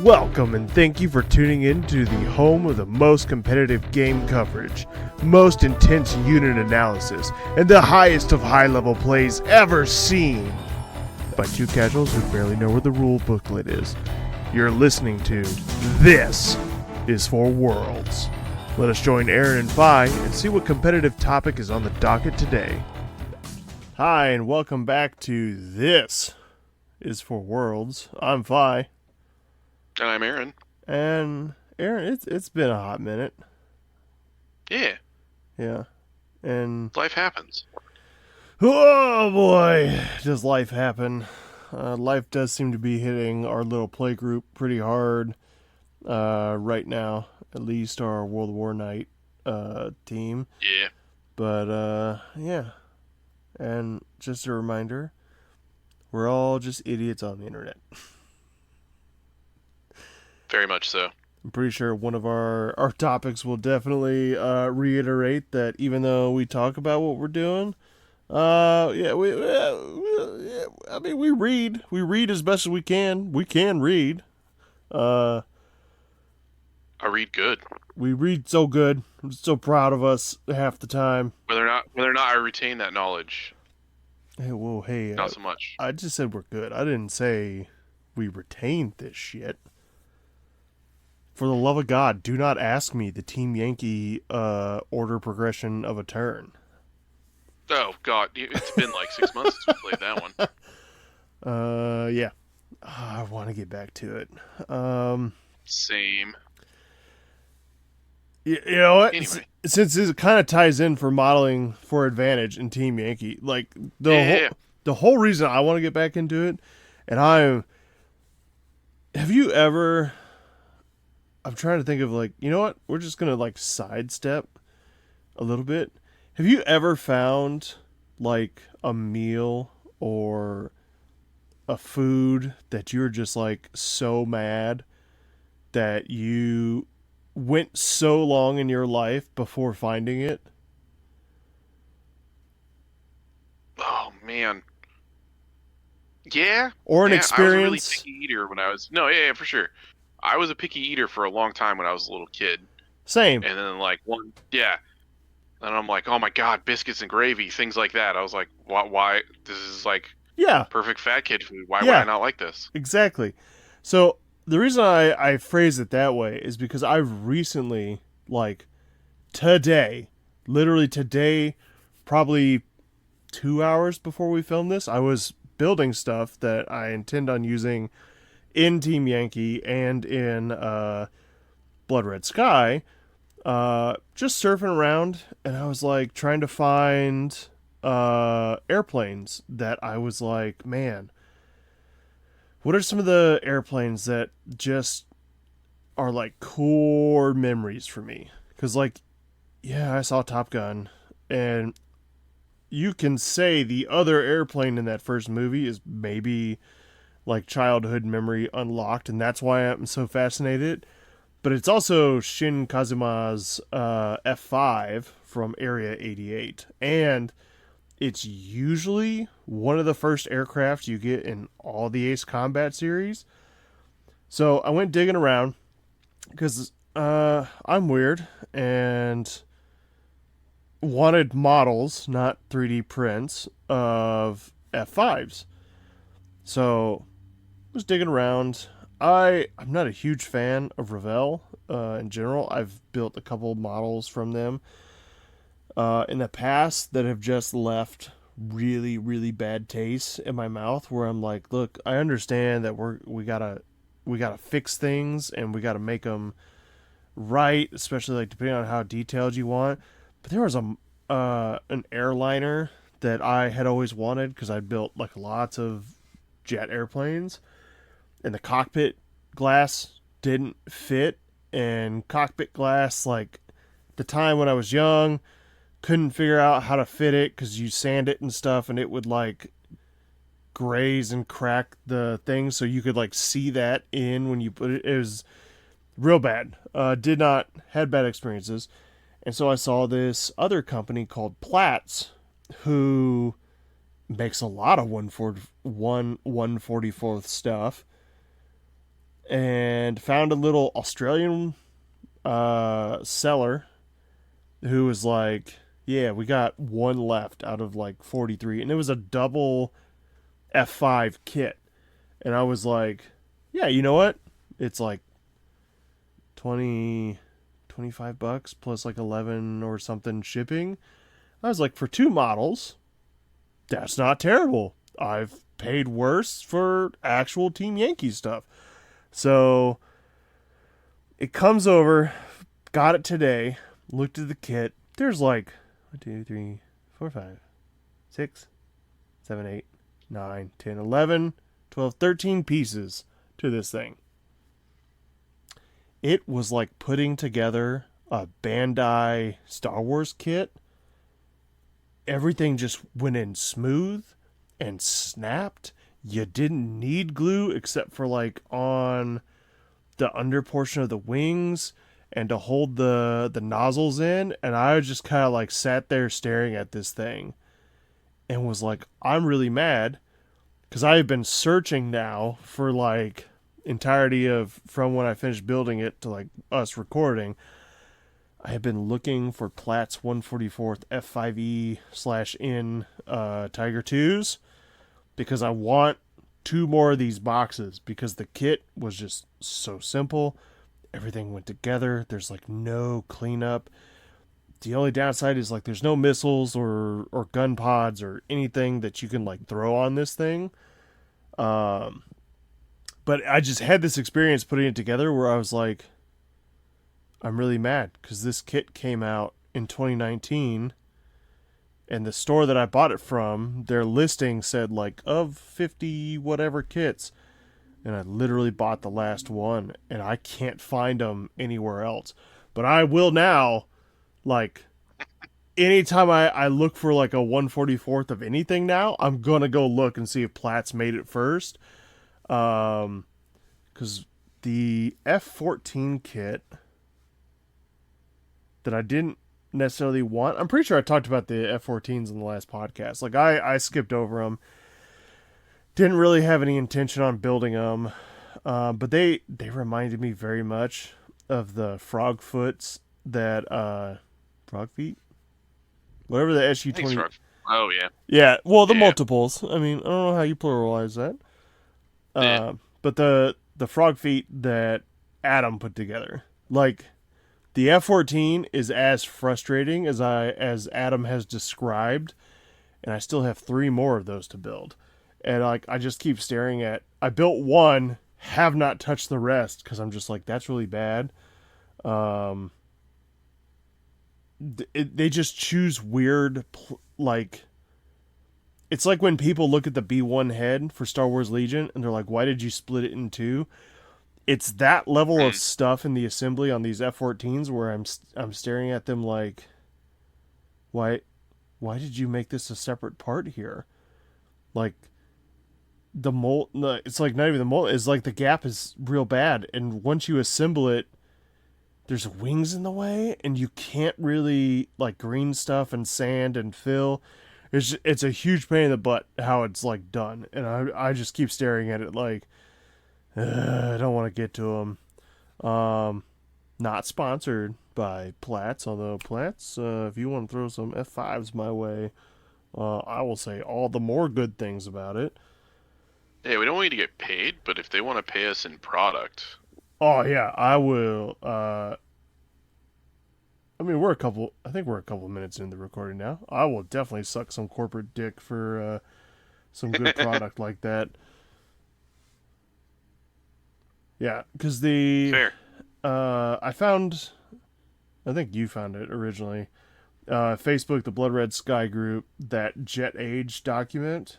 Welcome and thank you for tuning in to the home of the most competitive game coverage, most intense unit analysis, and the highest of high-level plays ever seen by two casuals who barely know where the rule booklet is. You're listening to This is for Worlds. Let us join Aaron and Fi and see what competitive topic is on the docket today. Hi, and welcome back to This is for Worlds. I'm Fi. And I'm Aaron. And Aaron, it's been a hot minute. Yeah. Yeah. And Life happens. oh boy, does life happen. Life does seem to be hitting our little play group pretty hard right now, at least our World War Night team. Yeah. But yeah. And just a reminder, we're all just idiots on the internet. Very much so. I'm pretty sure one of our topics will definitely reiterate that even though we talk about what we're doing, yeah, I mean, we read as best as we can. We can read. I read good. We read so good. I'm so proud of us half the time. Whether or not I retain that knowledge, Hey, whoa, hey, not so much. I just said we're good. I didn't say we retained this shit. For the love of God, do not ask me the Team Yankee order progression of a turn. Oh God, it's been like 6 months since we played that one. Yeah. I want to get back to it. Same. You know what? Anyway. Since it kind of ties in for modeling for advantage in Team Yankee, like the whole reason I want to get back into it, and have you ever? I'm trying to think of like, you know what? We're just gonna like sidestep a little bit. Have you ever found like a meal or a food that you're just like so mad that you went so long in your life before finding it? Oh man. Yeah. Or an Yeah. I was a really experience? picky eater when I was. No. Yeah. For sure. I was a picky eater for a long time when I was a little kid, Same. and then like one. Yeah. And I'm like, oh my God, biscuits and gravy, things like that. I was like, why? This is like Yeah. perfect fat kid food. Why would Yeah. I not like this? Exactly. So the reason I phrase it that way is because I've recently, like today, literally today, probably 2 hours before we filmed this, I was building stuff that I intend on using in Team Yankee and in Blood Red Sky. Just surfing around, and I was like trying to find airplanes that I was like, man, what are some of the airplanes that just are like core memories for me? Because like, yeah, I saw Top Gun, and you can say the other airplane in that first movie is maybe like childhood memory unlocked, and that's why I'm so fascinated. But it's also Shin Kazuma's F5 from Area 88, and it's usually one of the first aircraft you get in all the Ace Combat series. So I went digging around because I'm weird and wanted models, not 3D prints, of F5s. So I was digging around. I'm not a huge fan of Revell in general. I've built a couple models from them in the past that have just left really, really bad taste in my mouth. Where I'm like, look, I understand that we gotta fix things and we gotta make them right, especially like depending on how detailed you want. But there was an airliner that I had always wanted because I built like lots of jet airplanes, and the cockpit glass didn't fit. And cockpit glass, like the time when I was young, couldn't figure out how to fit it because you sand it and stuff, and it would like graze and crack the thing, so you could like see that in when you put it. It was real bad. Had bad experiences, and so I saw this other company called Platts, who makes a lot of 144th stuff, and found a little Australian seller who was like, yeah, we got one left out of like 43. And it was a double F5 kit. And I was like, yeah, you know what? It's like 25 bucks plus like 11 or something shipping. I was like, for two models, that's not terrible. I've paid worse for actual Team Yankee stuff. So it comes over, got it today, looked at the kit. There's like 1, 2, 3, 4, 5, 6, 7, 8, 9, 10, 11, 12, 13 pieces to this thing. It was like putting together a Bandai Star Wars kit. Everything just went in smooth and snapped. You didn't need glue except for like on the under portion of the wings and to hold the nozzles in. And I just kind of like sat there staring at this thing and was like, I'm really mad because I have been searching now for like entirety of from when I finished building it to like us recording. I have been looking for Platts 144th F5E/N Tiger 2s because I want 2 more of these boxes because the kit was just so simple. Everything went together. There's like no cleanup. The only downside is like there's no missiles or gun pods or anything that you can like throw on this thing. But I just had this experience putting it together where I was like, I'm really mad because this kit came out in 2019 and the store that I bought it from, their listing said like of 50 whatever kits. And I literally bought the last one and I can't find them anywhere else. But I will now, like, anytime I look for like a 144th of anything now, I'm going to go look and see if Platts made it first. Because the F14 kit that I didn't necessarily want. I'm pretty sure I talked about the F14s in the last podcast. Like I skipped over them. Didn't really have any intention on building them. But they reminded me very much of the frog foots that frog feet? Whatever the SU-20. Oh yeah. Yeah, well the multiples. I mean, I don't know how you pluralize that. But the frog feet that Adam put together. Like the F14 is as frustrating as Adam has described, and I still have 3 more of those to build. And like I just keep staring at. I built one, have not touched the rest because I'm just like that's really bad. They just choose weird like. It's like when people look at the B1 head for Star Wars Legion and they're like, "Why did you split it in 2?" It's that level of stuff in the assembly on these F14s where I'm staring at them like, why did you make this a separate part here? Like the mold, it's like not even the mold. It's like the gap is real bad, and once you assemble it, there's wings in the way, and you can't really like green stuff and sand and fill. It's a huge pain in the butt how it's like done, and I just keep staring at it like. I don't want to get to them. Not sponsored by Platts, although Platts, if you want to throw some F5s my way, I will say all the more good things about it. Hey, we don't want you to get paid, but if they want to pay us in product. Oh yeah, I will. I mean, I think we're a couple minutes into the recording now. I will definitely suck some corporate dick for some good product like that. Yeah, because Fair. I think you found it originally, Facebook, the Blood Red Sky group, that Jet Age document.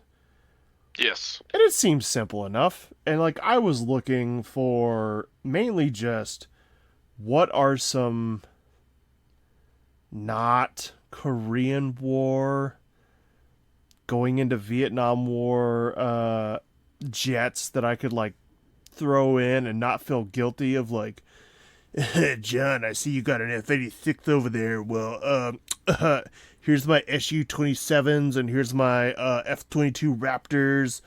Yes. And it seems simple enough. And like I was looking for mainly just what are some not Korean War, going into Vietnam War jets that I could like throw in and not feel guilty of like, John, I see you got an F-86 over there. Well, here's my SU-27s and here's my F-22 Raptors.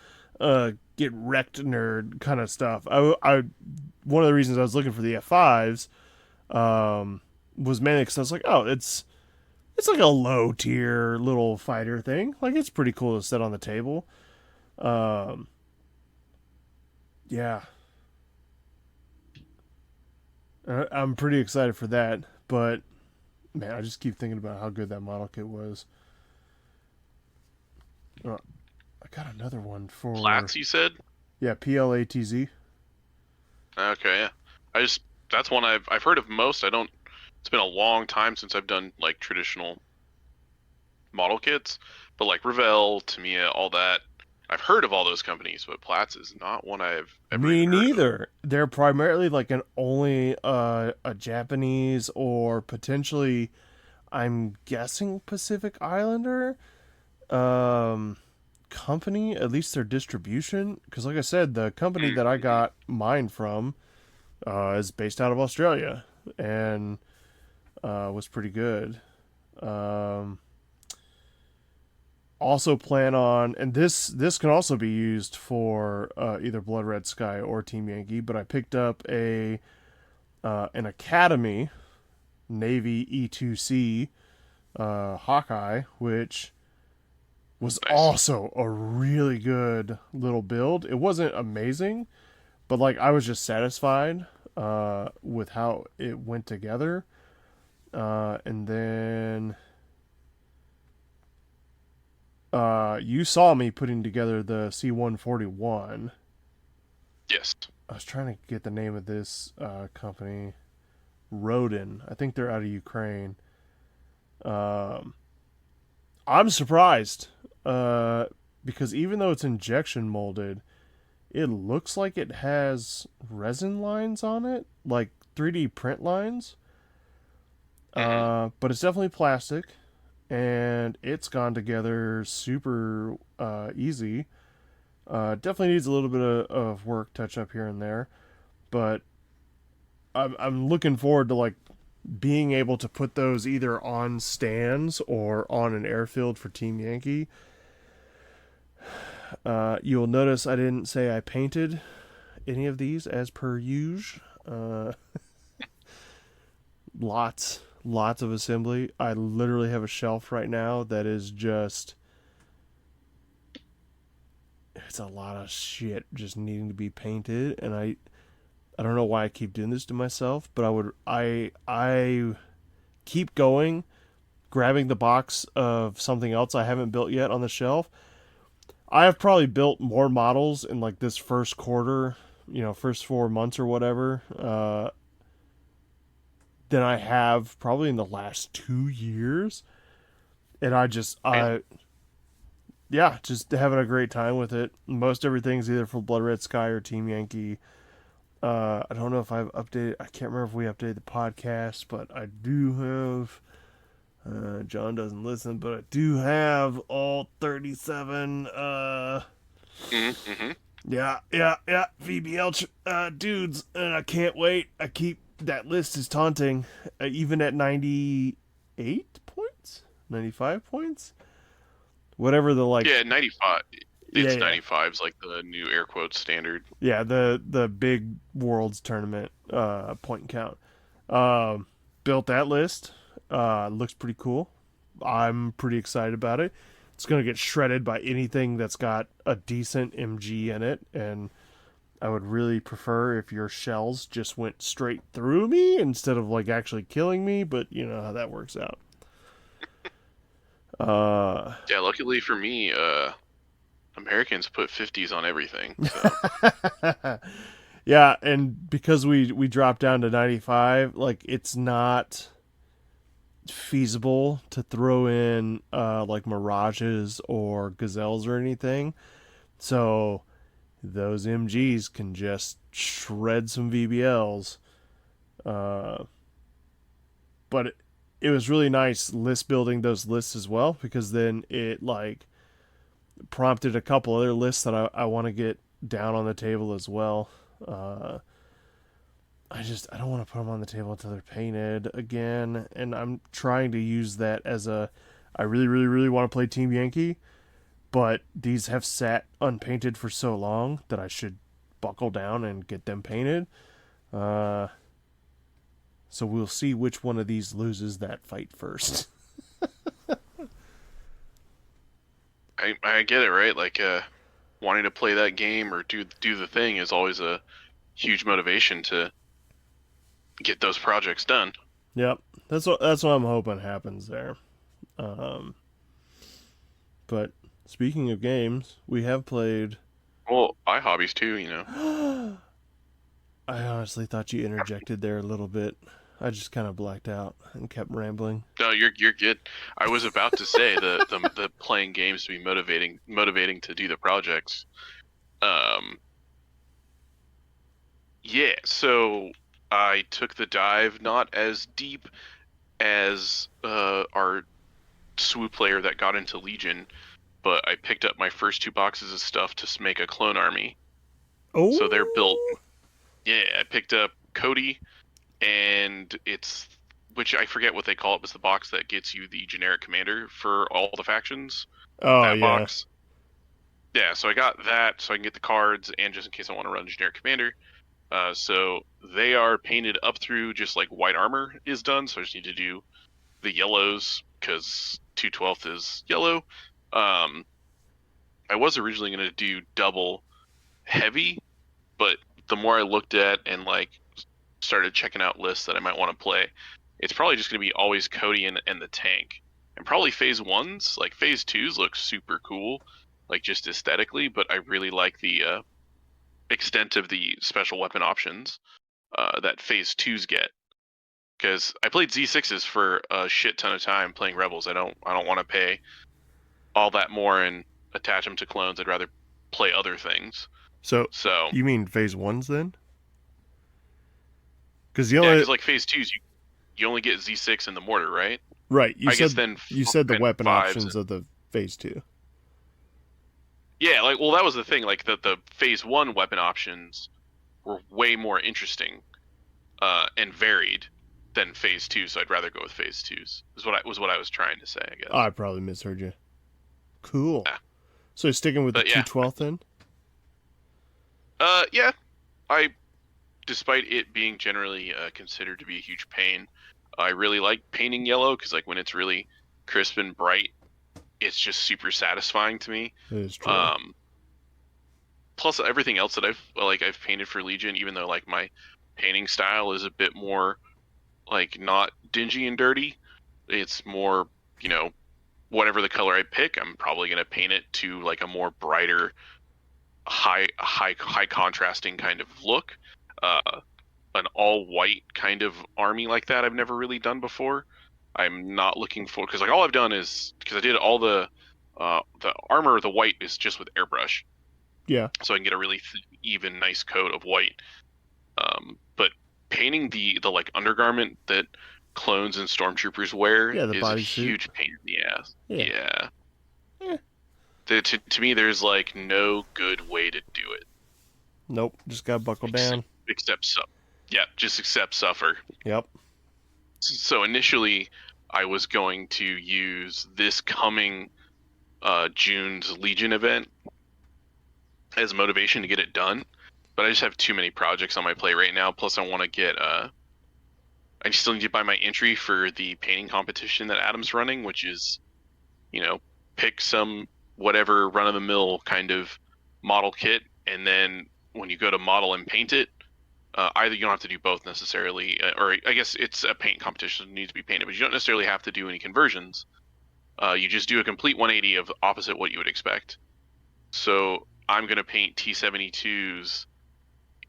get wrecked nerd kind of stuff. I one of the reasons I was looking for the F5s was mainly because I was like, oh, it's like a low tier little fighter thing. Like it's pretty cool to set on the table. Um, yeah, I'm pretty excited for that. But man, I just keep thinking about how good that model kit was. I got another one for Platz, you said? PLATZ. Okay, yeah. That's one I've heard of most. I don't. It's been a long time since I've done like traditional model kits, but like Revell, Tamiya, all that. I've heard of all those companies, but Platz is not one I've ever Me even heard of. neither. They're primarily like an only a Japanese or potentially, I'm guessing Pacific Islander um company, at least their distribution, because like I said, the company that I got mine from is based out of Australia and was pretty good. um Also plan on, and this can also be used for either Blood Red Sky or Team Yankee, but I picked up a an Academy Navy E2C Hawkeye, which was Nice. also a really good little build. It wasn't amazing, but like I was just satisfied with how it went together. And then you saw me putting together the C-141. Yes. I was trying to get the name of this company. Rodin. I think they're out of Ukraine. Um, I'm surprised because even though it's injection molded, it looks like it has resin lines on it, like 3D print lines. But it's definitely plastic, and it's gone together super easy. Definitely needs a little bit of work, touch up here and there, but I'm looking forward to like being able to put those either on stands or on an airfield for Team Yankee. You'll notice I didn't say I painted any of these as per usual. Lots of assembly. I literally have a shelf right now that is just, it's a lot of shit just needing to be painted, and I don't know why I keep doing this to myself, but I keep going, grabbing the box of something else I haven't built yet on the shelf. I have probably built more models in like this first quarter, first 4 months or whatever, than I have probably in the last 2 years. And yeah, just having a great time with it. Most everything's either for Blood Red Sky or Team Yankee. I don't know if I've updated. I can't remember if we updated the podcast, but I do have. John doesn't listen, but I do have all 37. Mm-hmm. Yeah, VBL dudes, and I can't wait. I keep that list is taunting, even at 98 points, 95 points, whatever the like. Yeah, 95. Yeah, It's yeah. 95 is like the new air quotes standard. Yeah, the big worlds tournament point count. Built that list. Looks pretty cool. I'm pretty excited about it. It's gonna get shredded by anything that's got a decent MG in it, and I would really prefer if your shells just went straight through me instead of like actually killing me. But you know how that works out. Yeah, luckily for me, Americans put 50s on everything. So. Yeah, and because we dropped down to 95, like it's not feasible to throw in like Mirages or Gazelles or anything. So those MGs can just shred some VBLs. But it was really nice list building those lists as well, because then it like prompted a couple other lists that I want to get down on the table as well. I don't want to put them on the table until they're painted again, and I'm trying to use that as a, I really really really want to play Team Yankee, but these have sat unpainted for so long that I should buckle down and get them painted. Uh, so we'll see which one of these loses that fight first. I get it, right? Like wanting to play that game or do the thing is always a huge motivation to get those projects done. Yep, that's what I'm hoping happens there. Um, but speaking of games, we have played. Well, I hobbies too, you know. I honestly thought you interjected there a little bit. I just kind of blacked out and kept rambling. No, you're good. I was about to say the playing games to be motivating to do the projects. Um, yeah, so I took the dive not as deep as our swoop player that got into Legion, but I picked up my first 2 boxes of stuff to make a clone army. Oh, So they're built. Yeah, I picked up Cody, and it's which I forget what they call it, but it's the box that gets you the generic commander for all the factions. Oh That yeah. box. Yeah, so I got that so I can get the cards, and just in case I want to run generic commander. So they are painted up through just like white armor is done. So I just need to do the yellows because 2/12 is yellow. I was originally going to do double heavy, but the more I looked at and like started checking out lists that I might want to play, it's probably just going to be always Cody and the tank. And probably phase 1s, like phase 2s look super cool, like just aesthetically, but I really like the extent of the special weapon options that phase 2s get. Because I played Z6s for a shit ton of time playing Rebels. I don't want to pay all that more and attach them to clones. I'd rather play other things. So So you mean phase ones then? Because the yeah, only because like phase 2s, you only get Z6 and the mortar, right? right I guess then you said the and weapon fives options of the phase two. Yeah, like well, that was the thing. Like the phase 1 weapon options were way more interesting and varied than phase 2. So I'd rather go with phase 2s. Is what I was trying to say, I guess. I probably misheard you. Cool. Yeah. So you're sticking with the But yeah. 2/12 then? Yeah. I, despite it being generally considered to be a huge pain, I really like painting yellow because like when it's really crisp and bright, it's just super satisfying to me. That is true. Plus everything else that I've painted for Legion, even though like my painting style is a bit more like not dingy and dirty, it's more, you know, whatever the color I pick, I'm probably gonna paint it to like a more brighter, high contrasting kind of look. An all white kind of army like that I've never really done before. I'm not looking for because like all I've done is because I did all the armor, the white is just with airbrush, Yeah. so I can get a really even, nice coat of white. But painting the like undergarment that clones and stormtroopers wear Yeah, the is a bodysuit. huge pain in the ass. Yeah. Yeah. To me, there's like no good way to do it Nope. Just gotta buckle down. except just accept suffer. Yep. So initially, I was going to use this coming June's Legion event as motivation to get it done, but I just have too many projects on my plate right now. Plus, I want to get I still need to buy my entry for the painting competition that Adam's running, which is, you know, pick some whatever run-of-the-mill kind of model kit, and then when you go to model and paint it, either you don't have to do both necessarily, or I guess it's a paint competition that needs to be painted, but you don't necessarily have to do any conversions. You just do a complete 180 of opposite what you would expect. So I'm going to paint T-72s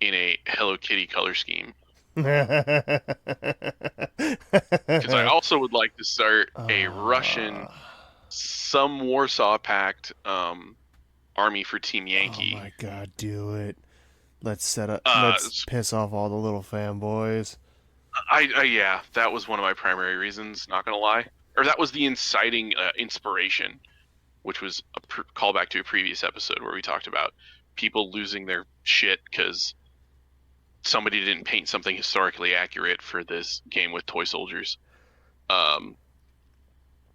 in a Hello Kitty color scheme. Because I also would like to start a Russian, some Warsaw Pact army for Team Yankee. Oh my god, do it. Let's piss off all the little fanboys. Yeah, that was one of my primary reasons, not gonna lie. Or that was the inciting inspiration, which was a callback to a previous episode where we talked about people losing their shit because somebody didn't paint something historically accurate for this game with toy soldiers.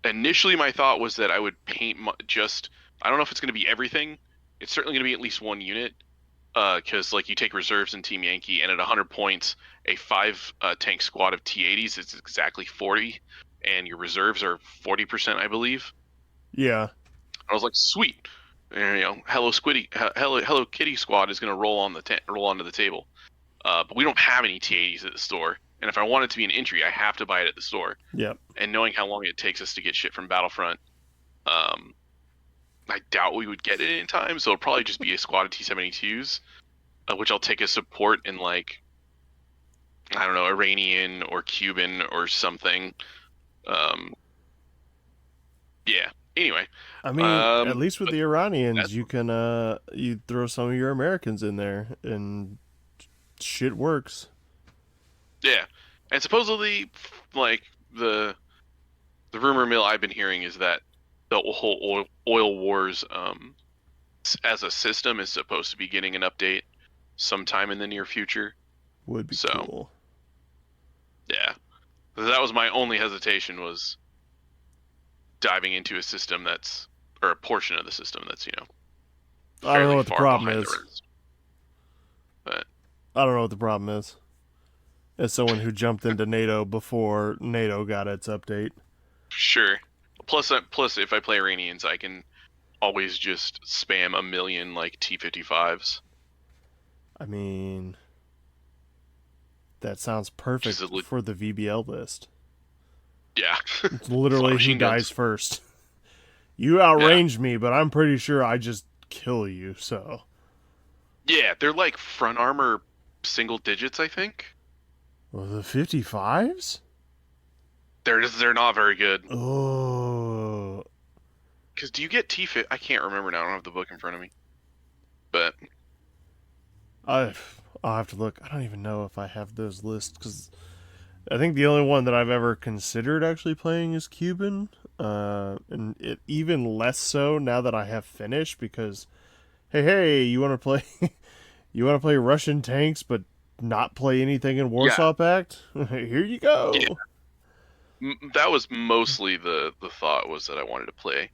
Initially, my thought was that I would paint just I don't know if it's going to be everything. It's certainly going to be at least one unit. Because like you take reserves in Team Yankee, and at 100 points, a 5 tank squad of T80s is exactly 40, and your reserves are 40%, I believe. Yeah. I was like, sweet. And, Hello Kitty squad is going to roll onto the table. But we don't have any T80s at the store, and if I want it to be an entry, I have to buy it at the store. Yep. And knowing how long it takes us to get shit from Battlefront, I doubt we would get it in time, so it'll probably just be a squad of T-72s, which I'll take as support in, like, I don't know, Iranian or Cuban or something. Yeah. Anyway. I mean, at least with the Iranians, you can you throw some of your Americans in there, and shit works. Yeah. And supposedly, like, the rumor mill I've been hearing is that the whole oil wars as a system is supposed to be getting an update sometime in the near future. Would be cool. Yeah. That was my only hesitation, was diving into a system that's, or a portion of the system that's, you know, I don't know what the problem is. But I don't know what the problem is. As someone who jumped into NATO before NATO got its update. Sure. Plus, if I play Iranians, I can always just spam a million, like, T-55s. I mean, that sounds perfect for the VBL list. Yeah. It's literally who dies first. You outranged me, but I'm pretty sure I just kill you, so. Yeah, they're like front armor single digits, I think. Well, the 55s? They're not very good. Oh. Because do you get T-50? I can't remember now. I don't have the book in front of me. But I'll have to look. I don't even know if I have those lists, because I think the only one that I've ever considered actually playing is Cuban. And it even less so now that I have finished, because hey, you want to play Russian tanks but not play anything in Warsaw Pact? Here you go. Yeah. That was mostly the thought, was that I wanted to play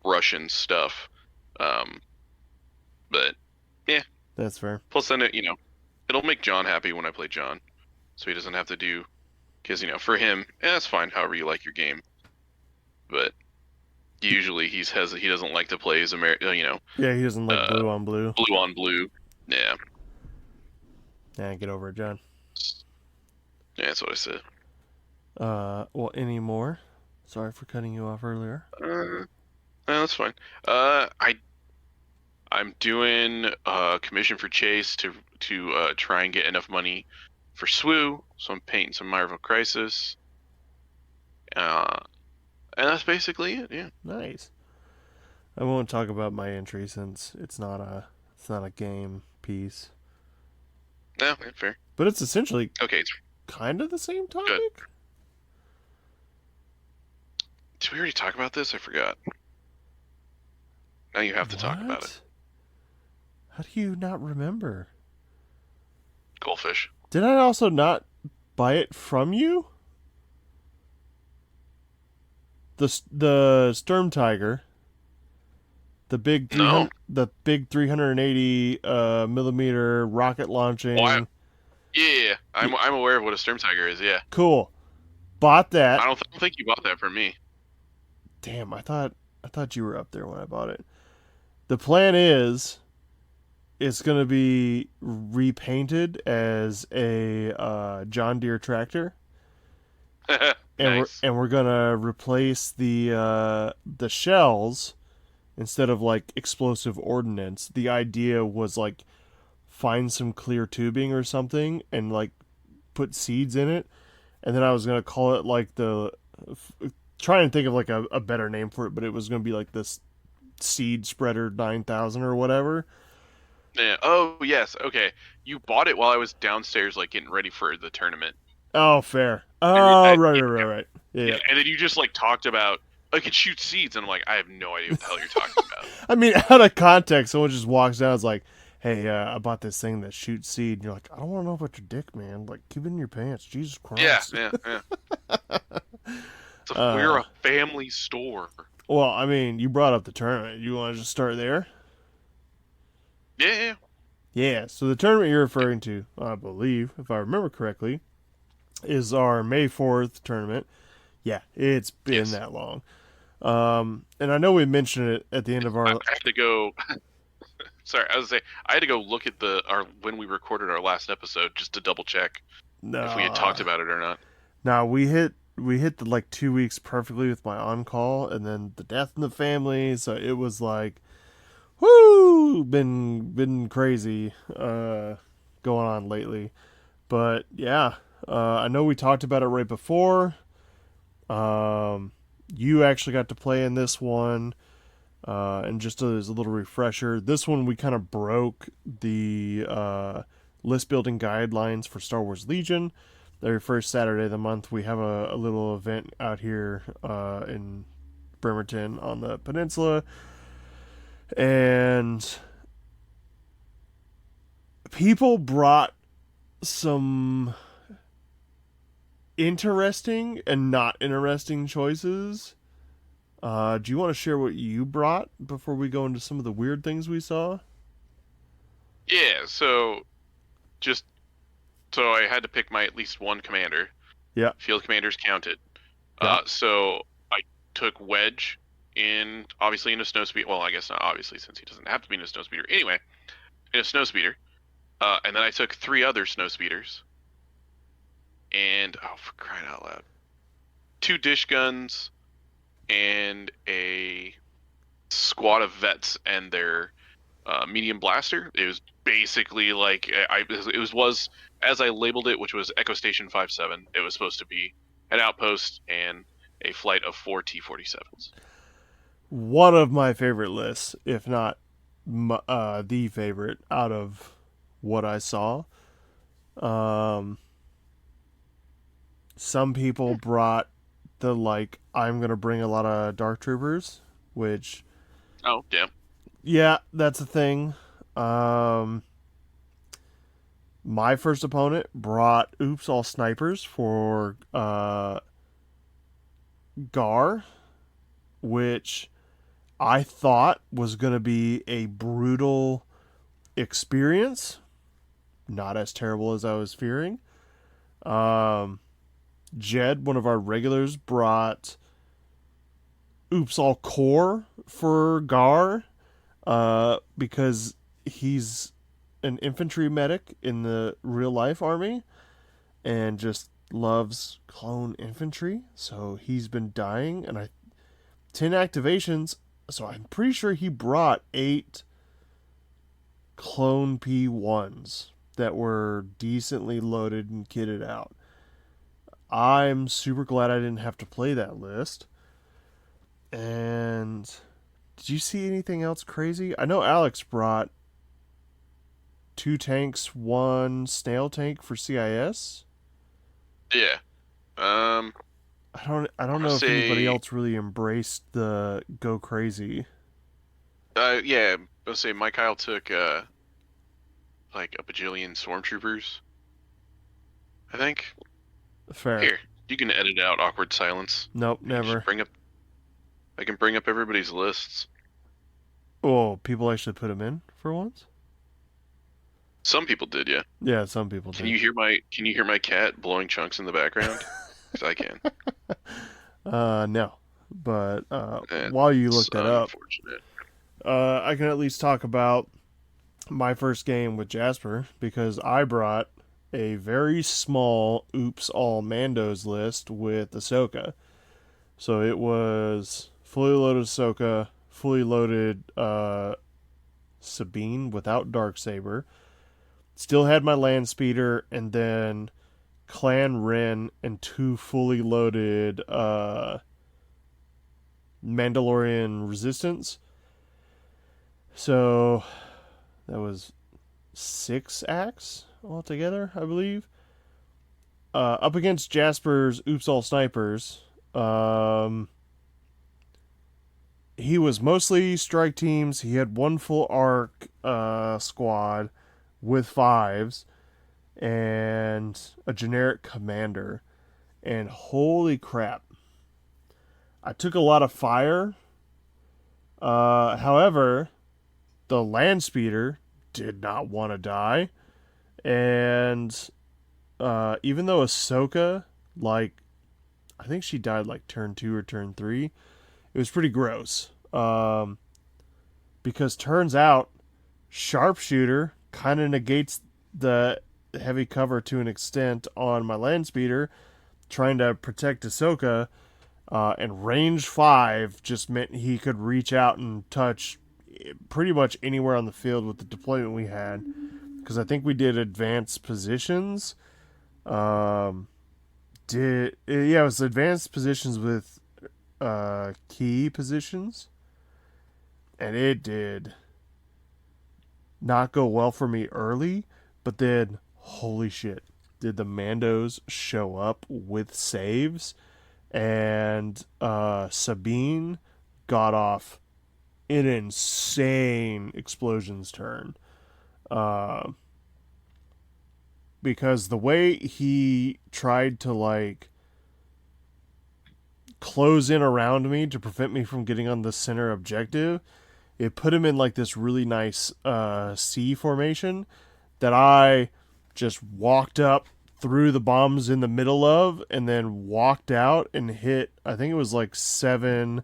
Russian stuff. But yeah, that's fair. Plus, then it'll make John happy when I play John, so he doesn't have to do, because for him, that's fine. However you like your game, but usually he doesn't like to play as Yeah, he doesn't like blue on blue. Blue on blue. Yeah. Yeah, get over it, John. Yeah, that's what I said. Well, any more? Sorry for cutting you off earlier. No, that's fine. I'm doing a commission for Chase to try and get enough money for SWU, so I'm painting some Marvel Crisis. And that's basically it. Yeah. Nice. I won't talk about my entry since it's not a game piece. No, fair. But it's essentially okay. Kind of the same topic. Good. Did we already talk about this? I forgot. Now you have to talk about it. How do you not remember? Goldfish. Did I also not buy it from you? The Sturm Tiger. The big 380 millimeter rocket launching. Oh, yeah, I'm aware of what a Sturm Tiger is. Yeah. Cool. Bought that. I don't think you bought that from me. Damn, I thought you were up there when I bought it. The plan is, it's gonna be repainted as a John Deere tractor. Nice. We're gonna replace the shells instead of like explosive ordnance. The idea was like find some clear tubing or something and like put seeds in it, and then I was gonna call it like try and think of like a better name for it, but it was gonna be like this Seed Spreader 9000 or whatever. Yeah. Oh yes. Okay. You bought it while I was downstairs, like getting ready for the tournament. Oh, fair. Oh, right. Yeah. And then you just like talked about I could shoot seeds, and I'm like, I have no idea what the hell you're talking about. I mean, out of context, someone just walks down, and is like, "Hey, I bought this thing that shoots seed." And you're like, "I don't want to know about your dick, man. Like, keep it in your pants." Jesus Christ. Yeah. So we're a family store. Well, I mean, you brought up the tournament. You want to just start there? Yeah, yeah, Yeah. So the tournament you're referring to, I believe, if I remember correctly, is our May 4th tournament. Yeah, it's been yes. that long. And I know we mentioned it at the end of I our. have to go. Sorry, I was say I had to go look at the our when we recorded our last episode just to double check if we had talked Nah, about it or not. nah, we hit the like 2 weeks perfectly with my on call, and then the death in the family. So it was like, whoo, been crazy, going on lately. But yeah, I know we talked about it right before. Um, you actually got to play in this one. And just as a little refresher, this one we kind of broke the list building guidelines for Star Wars Legion. Every first Saturday of the month, we have a little event out here in Bremerton on the peninsula. And people brought some interesting and not interesting choices. Do you want to share what you brought before we go into some of the weird things we saw? Yeah, so just so I had to pick my at least one commander. Yeah, Field commanders counted. yeah. So I took Wedge in obviously in a snowspeeder. Well, I guess not obviously since he doesn't have to be in a snowspeeder. Anyway, in a snowspeeder. And then I took three other snowspeeders. And oh, for crying out loud, two dish guns and a squad of vets and their medium blaster. It was basically like it was as I labeled it, which was Echo Station 57. It was supposed to be an outpost and a flight of four T-47s. One of my favorite lists, if not the favorite out of what I saw. Um, some people brought the like, I'm gonna bring a lot of Dark Troopers, which Oh, damn. yeah, that's a thing. Um, my first opponent brought Oops All Snipers for Gar, which I thought was going to be a brutal experience. Not as terrible as I was fearing. Um, Jed, one of our regulars, brought Oops All Core for Gar because he's an infantry medic in the real life army and just loves clone infantry. So he's been dying, and 10 activations. So I'm pretty sure he brought 8 clone P1s that were decently loaded and kitted out. I'm super glad I didn't have to play that list. And did you see anything else crazy? I know Alex brought 2 tanks, 1 snail tank for CIS. Yeah. I don't I'll know if anybody say, else really embraced the go crazy. yeah. I'll say Mike Kyle took like a bajillion stormtroopers. I think. Fair. Here, you can edit out awkward silence. Nope, I can just never. bring up. I can bring up everybody's lists. Oh, people actually put them in for once? Some people did, yeah. Yeah, some people Can did. you hear my cat blowing chunks in the background? Because I can. No. But while you That's look that up, unfortunate. I can at least talk about my first game with Jasper because I brought a very small Oops All Mandos list with Ahsoka. So it was fully loaded Ahsoka, fully loaded Sabine without Darksaber. Still had my land speeder, and then Clan Ren and 2 fully loaded Mandalorian Resistance. So that was 6 acts altogether, I believe. Up against Jasper's Oops All Snipers, he was mostly strike teams. He had 1 full arc squad with 5s and a generic commander. And holy crap, I took a lot of fire However, the land speeder did not want to die, and even though Ahsoka, like, I think she died like turn 2 or turn 3, it was pretty gross. Because turns out sharpshooter kind of negates the heavy cover to an extent on my land speeder, trying to protect Ahsoka, and range 5 just meant he could reach out and touch pretty much anywhere on the field with the deployment we had. Because I think we did advanced positions. It was advanced positions with key positions, and it did not go well for me early, but then holy shit, did the Mandos show up with saves, and Sabine got off an insane explosions turn. Because the way he tried to like close in around me to prevent me from getting on the center objective, it put him in like this really nice C formation that I just walked up threw the bombs in the middle of and then walked out and hit, I think it was like 7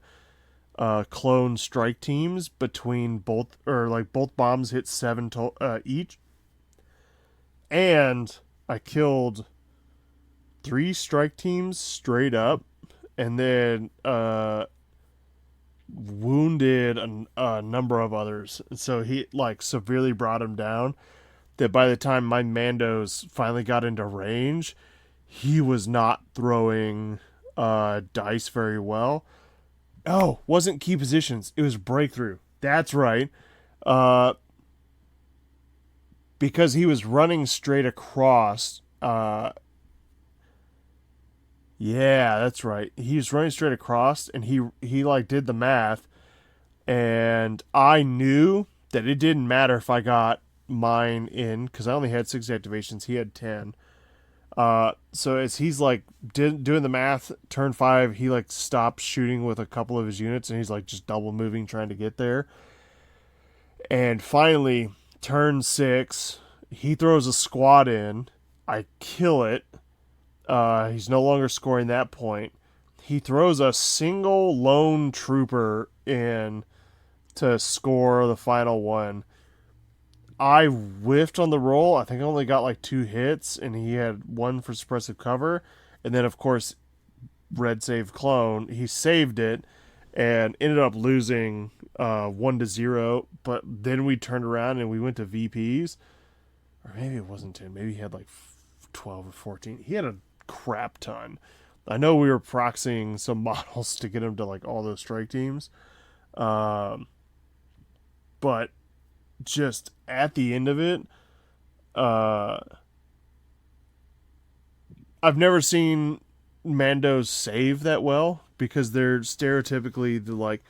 clone strike teams between both, or like both bombs hit 7 each, and I killed 3 strike teams straight up, and then wounded a number of others. So he like severely brought him down. That by the time my Mandos finally got into range, he was not throwing dice very well. Oh, wasn't key positions. It was breakthrough. That's right. Because he was running straight across. Yeah, that's right. He was running straight across, and he like did the math, and I knew that it didn't matter if I got mine in because I only had 6 activations. He had 10. So as he's like doing the math, turn 5, he like stops shooting with a couple of his units, and he's like just double moving trying to get there. And finally, turn 6, he throws a squad in. I kill it. He's no longer scoring that point. He throws a single lone trooper in to score the final one. I whiffed on the roll. I think I only got like 2 hits, and he had 1 for suppressive cover. And then, of course, red save clone. He saved it and ended up losing 1-0. But then we turned around and we went to VPs. Or maybe it wasn't 10. Maybe he had like 12 or 14. He had a crap ton. I know we were proxying some models to get him to like all those strike teams. But just at the end of it, I've never seen Mandos save that well because they're stereotypically like,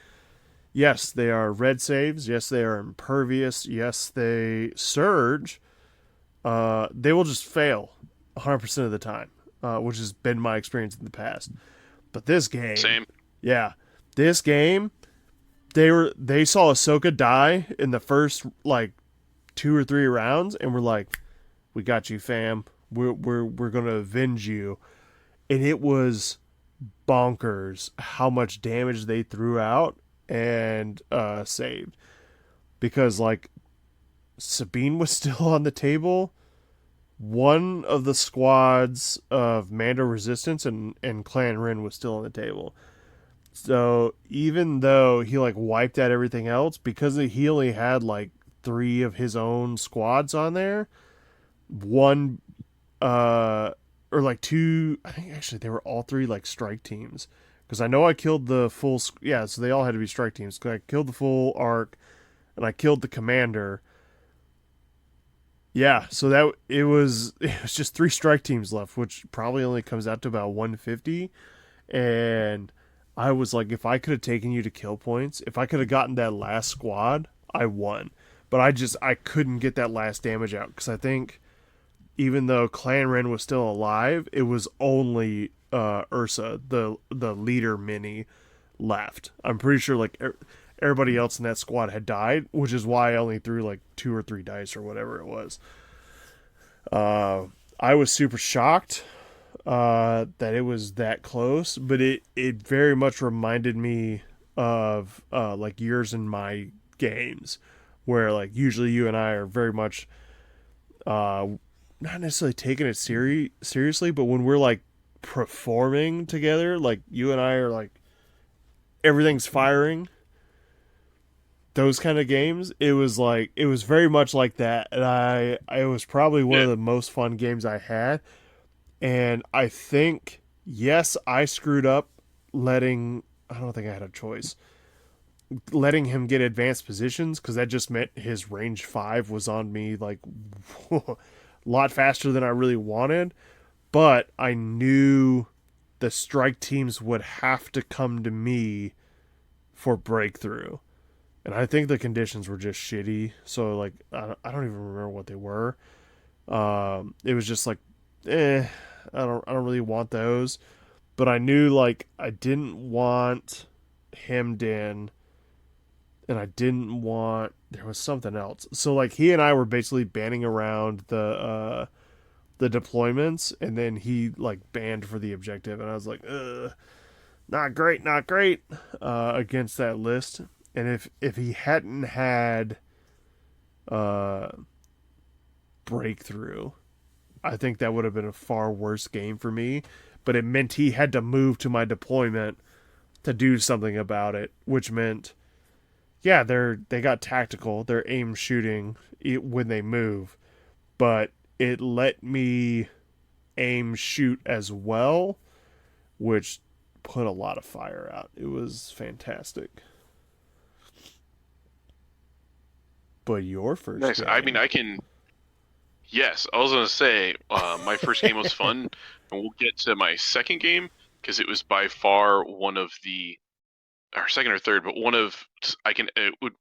yes, they are red saves. Yes, they are impervious. Yes, they surge. They will just fail 100% of the time, which has been my experience in the past. But this game, Same. Yeah, this game, they saw Ahsoka die in the first like 2 or 3 rounds, and we're like, we got you, fam. We're gonna avenge you. And it was bonkers how much damage they threw out and saved, because like Sabine was still on the table. One of the squads of Mando Resistance and Clan Ren was still on the table. So even though he like wiped out everything else, because he only had like 3 of his own squads on there, one or like 2, I think actually they were all 3 like strike teams, because I know I killed the full, yeah, so they all had to be strike teams. I killed the full arc and I killed the commander. Yeah, so that it was just 3 strike teams left, which probably only comes out to about 150. And I was like, if I could have taken you to kill points, if I could have gotten that last squad, I won. But I couldn't get that last damage out, because I think even though Clan Ren was still alive, it was only Ursa, the leader mini, left. I'm pretty sure like everybody else in that squad had died, which is why I only threw like 2 or 3 dice or whatever it was. I was super shocked that it was that close, but it very much reminded me of like years in my games where like usually you and I are very much not necessarily taking it seriously, but when we're like performing together, like you and I are like everything's firing. Those kind of games, it was very much like that, and it was probably one of Yeah. the most fun games I had. And I think yes, I screwed up letting. I don't think I had a choice. Letting him get advanced positions because that just meant his range 5 was on me like a lot faster than I really wanted. But I knew the strike teams would have to come to me for breakthrough. And I think the conditions were just shitty. So like I don't even remember what they were. It was just like, I don't really want those. But I knew like I didn't want hemmed in, and I didn't want there was something else. So like he and I were basically banning around the deployments, and then he like banned for the objective, and I was like, not great, not great against that list. And if he hadn't had uh, breakthrough, I think that would have been a far worse game for me. But it meant he had to move to my deployment to do something about it, which meant, yeah, they got tactical, they're aim shooting when they move, but it let me aim shoot as well, which put a lot of fire out. It was fantastic. But your first Nice. game. I mean, I can. Yes, I was gonna say my first game was fun, and we'll get to my second game because it was by far one of the, or second or third, but one of I can it would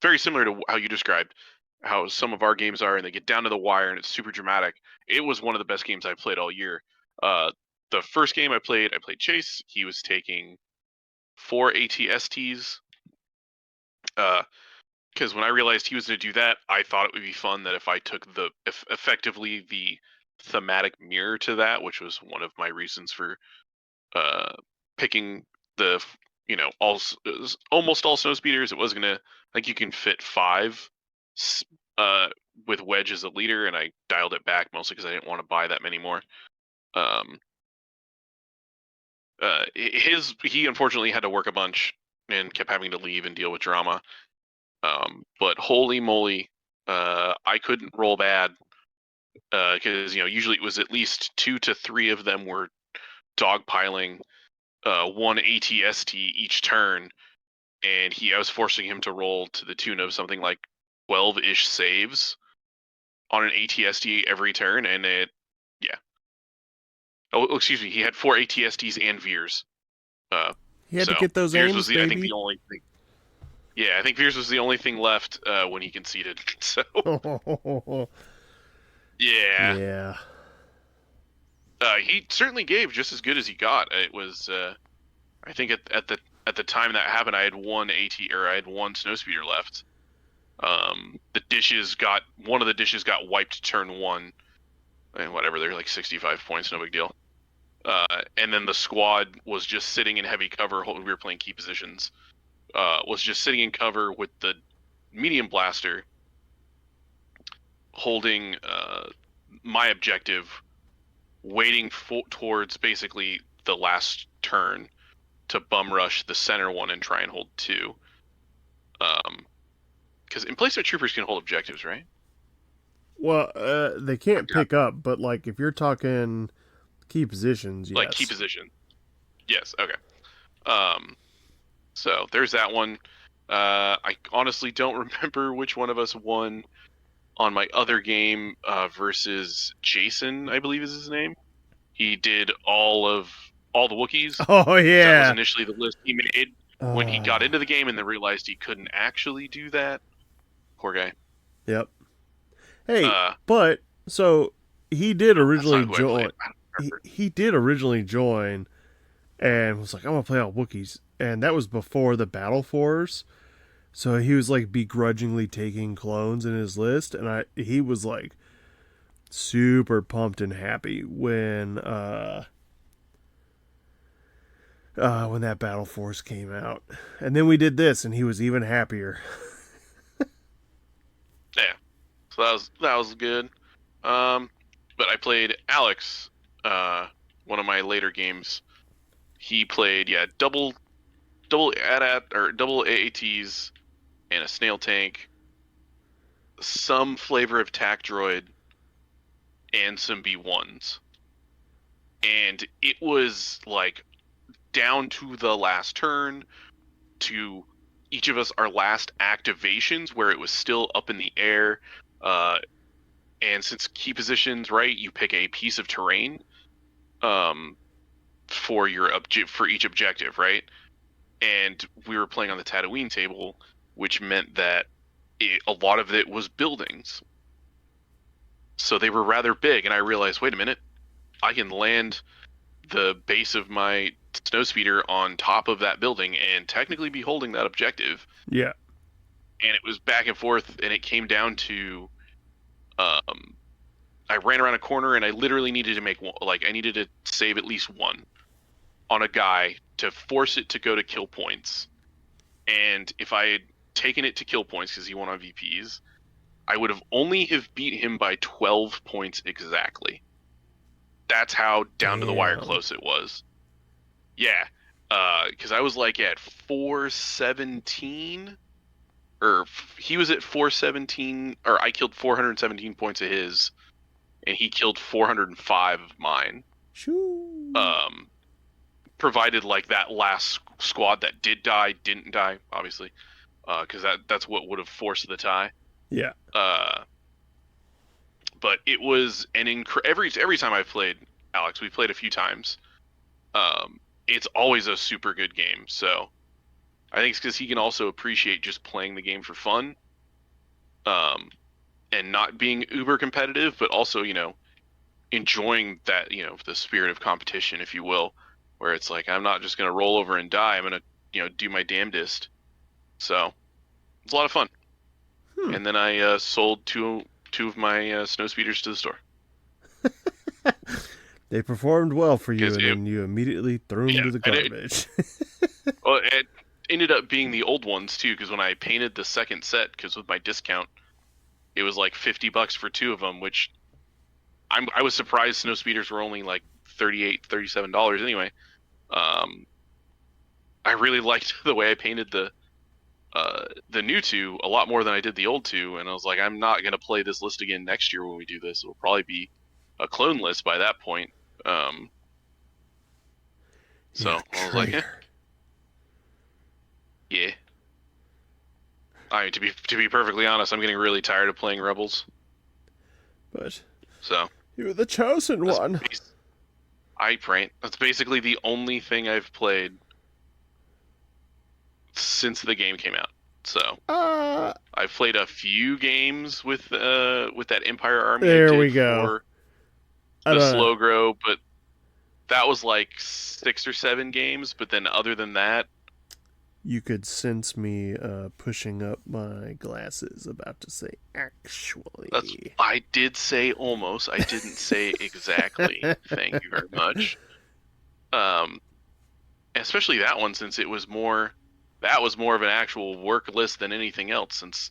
very similar to how you described how some of our games are, and they get down to the wire and it's super dramatic. It was one of the best games I played all year. The first game I played Chase. He was taking 4 ATSTs. Because when I realized he was going to do that, I thought it would be fun that if I took effectively the thematic mirror to that, which was one of my reasons for uh, picking the almost all snow speeders. It was gonna, I think you can fit 5 uh, with Wedge as a leader, and I dialed it back mostly because I didn't want to buy that many more. Um, he unfortunately had to work a bunch and kept having to leave and deal with drama. But holy moly, I couldn't roll bad because usually it was at least 2 to 3 of them were dogpiling 1 ATST each turn, and I was forcing him to roll to the tune of something like 12-ish saves on an ATST every turn, and yeah. Oh, excuse me, he had 4 ATSTs and Veers. He had So to get those Veers aims, was I think the only thing. Yeah, I think Veers was the only thing left when he conceded. So yeah, yeah. he certainly gave just as good as he got. It was, I think at the time that happened, I had one snowspeeder left. One of the dishes got wiped turn 1, and whatever, they're like 65 points, no big deal. And then the squad was just sitting in heavy cover. We were playing key positions. Was just sitting in cover with the medium blaster, holding my objective, waiting towards basically the last turn to bum rush the center one and try and hold 2. Because emplacement troopers can hold objectives, right? Well, they can't pick up, but like if you're talking key positions, yes. Like key position. Yes. Okay. So there's that one. I honestly don't remember which one of us won on my other game versus Jason, I believe is his name. He did all the Wookiees. Oh yeah. That was initially the list he made when he got into the game, and then realized he couldn't actually do that. Poor guy. Yep. Hey, but so he did originally join. He did originally join, and was like, "I'm gonna play all Wookiees," and that was before the Battle Force. So he was like begrudgingly taking clones in his list, and he was like super pumped and happy when that Battle Force came out. And then we did this, and he was even happier. Yeah, so that was good. But I played Alex, one of my later games. He played double AT or double AATs and a snail tank, some flavor of tac droid, and some B1s. And it was like down to the last turn, to each of us our last activations where it was still up in the air. And since key positions, right, you pick a piece of terrain for for each objective, right? And we were playing on the Tatooine table, which meant that a lot of it was buildings. So they were rather big, and I realized, wait a minute, I can land the base of my snowspeeder on top of that building and technically be holding that objective. Yeah. And it was back and forth, and it came down to I ran around a corner, and I literally needed to make one, like I needed to save at least one on a guy to force it to go to kill points. And if I had taken it to kill points because he won on VPs, I would have only have beat him by 12 points exactly. That's how down to the wire close it was. Yeah, because I was like at 417, or he was at 417, or I killed 417 points of his, and he killed 405 of mine. Shoo. Provided like that last squad that did die didn't die, obviously, because that's what would have forced the tie. Yeah. But it was every time I've played Alex, we played a few times. It's always a super good game. So I think it's because he can also appreciate just playing the game for fun, and not being uber competitive, but also enjoying that the spirit of competition, if you will, where it's like I'm not just gonna roll over and die. I'm gonna do my damnedest. So it's a lot of fun. And then I sold two of my snow speeders to the store. They performed well for you, and then you immediately threw them to the garbage. Well, it ended up being the old ones too, because when I painted the second set, because with my discount, it was like $50 for two of them, which I was surprised snow speeders were only like $38, $37 anyway. I really liked the way I painted the new two a lot more than I did the old two, and I was like, I'm not gonna play this list again next year when we do this. It'll probably be a clone list by that point. So I was like, yeah. I mean, to be perfectly honest, I'm getting really tired of playing Rebels. But so you're the chosen one. That's basically the only thing I've played since the game came out. So I've played a few games with that Empire Army. There we go. The slow grow, but that was like 6 or 7 games. But then other than that, you could sense me pushing up my glasses, about to say actually. I did say almost. I didn't say exactly. Thank you very much. Especially that one, since it was more. That was more of an actual work list than anything else, since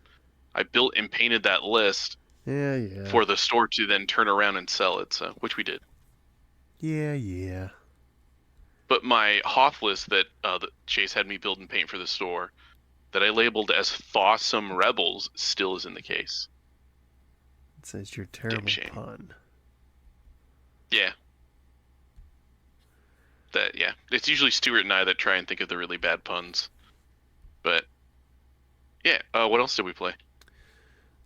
I built and painted that list for the store to then turn around and sell it, so which we did. Yeah. But my Hoth list that Chase had me build and paint for the store, that I labeled as Thawsome Rebels, still is in the case. It says your terrible pun. Yeah. It's usually Stuart and I that try and think of the really bad puns. But yeah, what else did we play?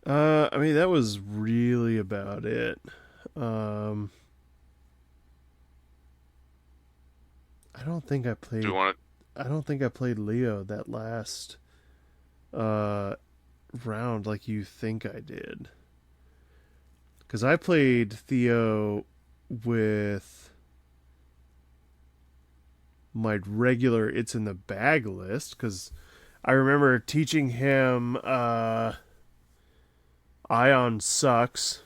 I mean, that was really about it. I don't think I played. I don't think I played Leo that last round like you think I did. Because I played Theo with my regular It's in the Bag list, because I remember teaching him Ion sucks,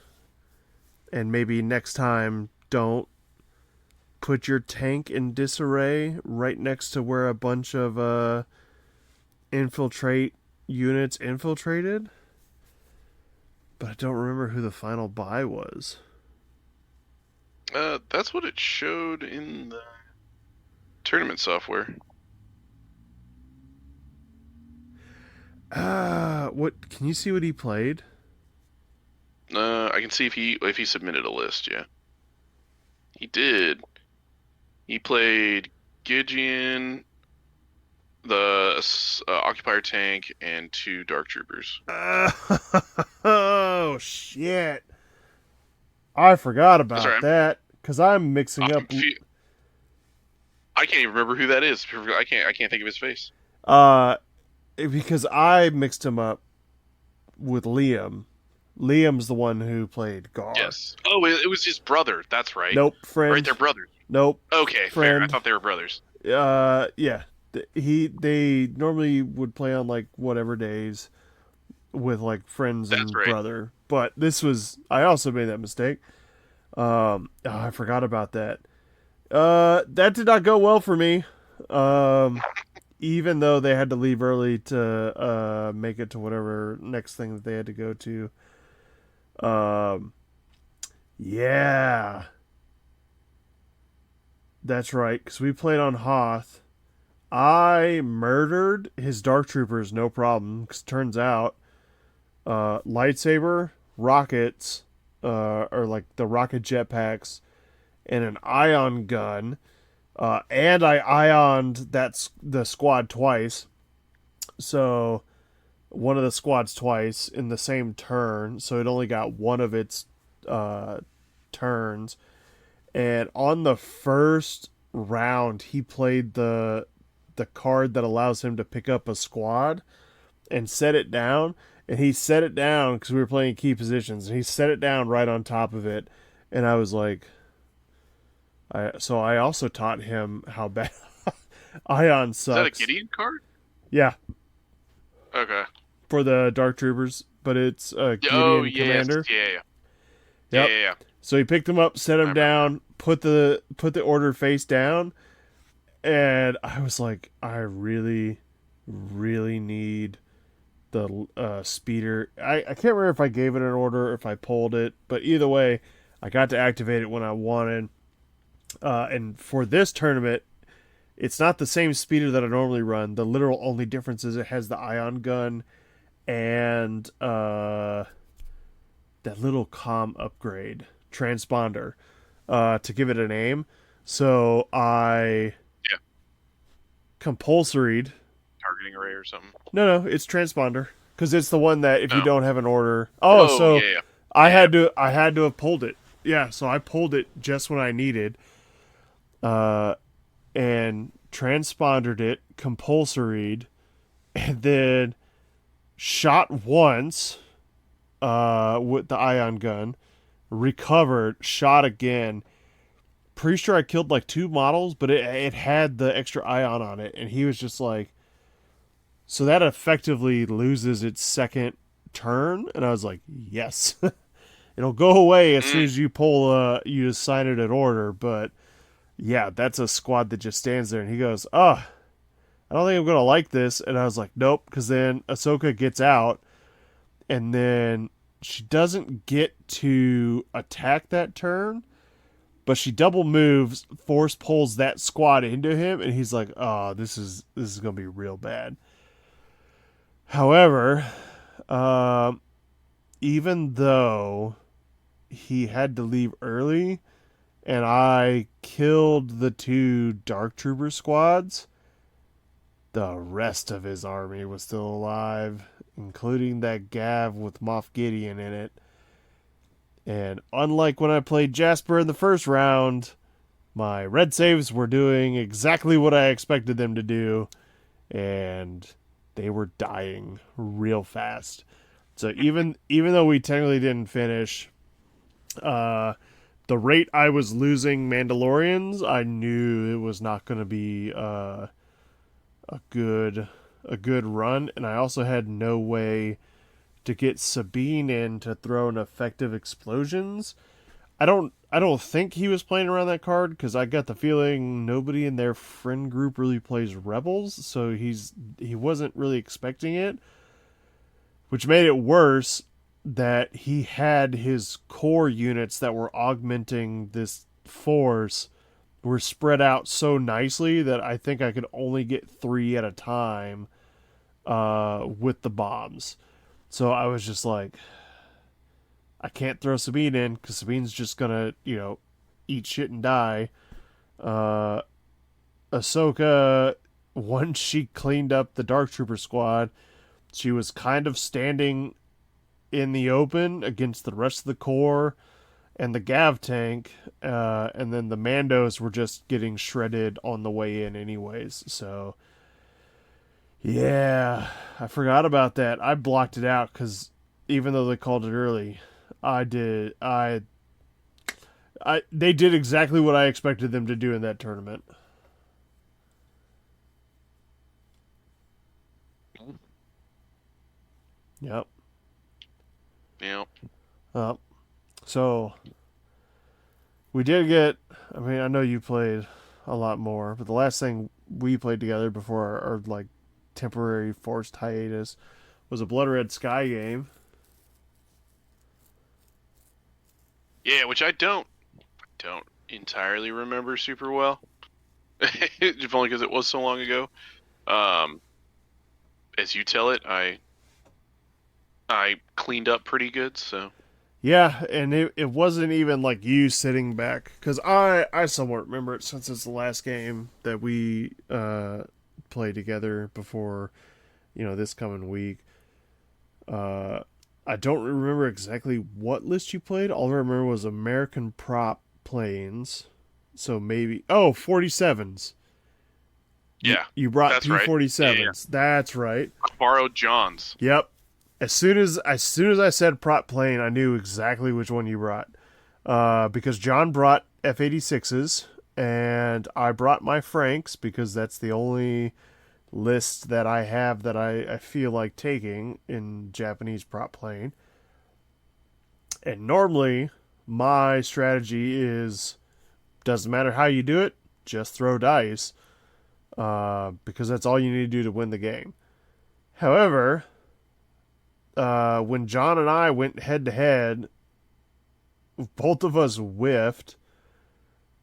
and maybe next time don't put your tank in disarray right next to where a bunch of infiltrate units infiltrated. But I don't remember who the final buy was. That's what it showed in the tournament software. What can you see what he played? I can see if he submitted a list. Yeah, he did. He played Gideon, the occupier tank, and 2 dark troopers. Oh shit! I forgot about right. that because I'm mixing up. I can't even remember who that is. I can't think of his face. Because I mixed him up with Liam. Liam's the one who played Gar. Yes. Oh, it was his brother. That's right. Nope, friend. Right, they're brothers. Nope. Okay, friend. fair. I thought they were brothers. Yeah. They normally would play on like whatever days with like friends and brother. But this was I also made that mistake. I forgot about that. That did not go well for me. Even though they had to leave early to make it to whatever next thing that they had to go to. Yeah. That's right, because we played on Hoth. I murdered his Dark Troopers, no problem, because turns out lightsaber, rockets, or like the rocket jetpacks, and an ion gun. And I ioned the squad twice. So one of the squads twice in the same turn. So it only got one of its turns. And on the first round, he played the card that allows him to pick up a squad and set it down. And he set it down because we were playing key positions. And he set it down right on top of it. And I was like... So I also taught him how bad Ion sucks. Is that a Gideon card? Yeah. Okay. For the Dark Troopers, but it's a Gideon commander. Yeah. Yep. Yeah. So he picked him up, set him down, put the order face down, and I was like, I really, really need the speeder. I can't remember if I gave it an order or if I pulled it, but either way, I got to activate it when I wanted. And for this tournament, it's not the same speeder that I normally run. The literal only difference is it has the ion gun and that little comm upgrade transponder to give it a name. So I compulsoried targeting array or something. No, it's transponder because it's the one that if you don't have an order. I had to have pulled it. Yeah, so I pulled it just when I needed. And transpondered it, compulsoried, and then shot once with the ion gun, recovered, shot again. Pretty sure I killed like 2 models, but it had the extra ion on it, and he was just like, so that effectively loses its second turn, and I was like, yes. It'll go away as soon as you you assign it an order, but yeah, that's a squad that just stands there. And he goes, I don't think I'm going to like this. And I was like, nope. Because then Ahsoka gets out. And then she doesn't get to attack that turn. But she double moves, force pulls that squad into him. And he's like, this is going to be real bad. However, even though he had to leave early... and I killed the 2 Dark Trooper squads, the rest of his army was still alive, including that Gav with Moff Gideon in it. And unlike when I played Jasper in the first round, my red saves were doing exactly what I expected them to do, and they were dying real fast. So even though we technically didn't finish, the rate I was losing Mandalorians, I knew it was not going to be a good a good run, and I also had no way to get Sabine in to throw an effective explosions. I don't think he was playing around that card because I got the feeling nobody in their friend group really plays rebels, so he wasn't really expecting it, which made it worse that he had his core units that were augmenting this force were spread out so nicely that I think I could only get 3 at a time with the bombs. So I was just like, I can't throw Sabine in because Sabine's just gonna, eat shit and die. Uh, Ahsoka, once she cleaned up the Dark Trooper squad, she was kind of standing in the open against the rest of the Corps and the Gav tank, and then the Mandos were just getting shredded on the way in, anyways. So, yeah, I forgot about that. I blocked it out because even though they called it early, I did. They did exactly what I expected them to do in that tournament. Yep. Yeah. So we did get. I mean, I know you played a lot more, but the last thing we played together before our like temporary forced hiatus was a Blood Red Sky game. Yeah, which I don't entirely remember super well. If only because it was so long ago. Um, as you tell it, I cleaned up pretty good, so Yeah, and it wasn't even like you sitting back because I somewhat remember it since it's the last game that we played together before this coming week. Uh, I don't remember exactly what list you played. All I remember was American prop planes. So maybe 47s. yeah, You brought that's right. P-47s. Yeah, yeah. That's right. I borrowed John's. Yep. As soon as I said prop plane, I knew exactly which one you brought. Because John brought F-86s and I brought my Franks because that's the only list that I have that I feel like taking in Japanese prop plane. And normally my strategy is doesn't matter how you do it, just throw dice. Because that's all you need to do to win the game. However, when John and I went head to head, both of us whiffed,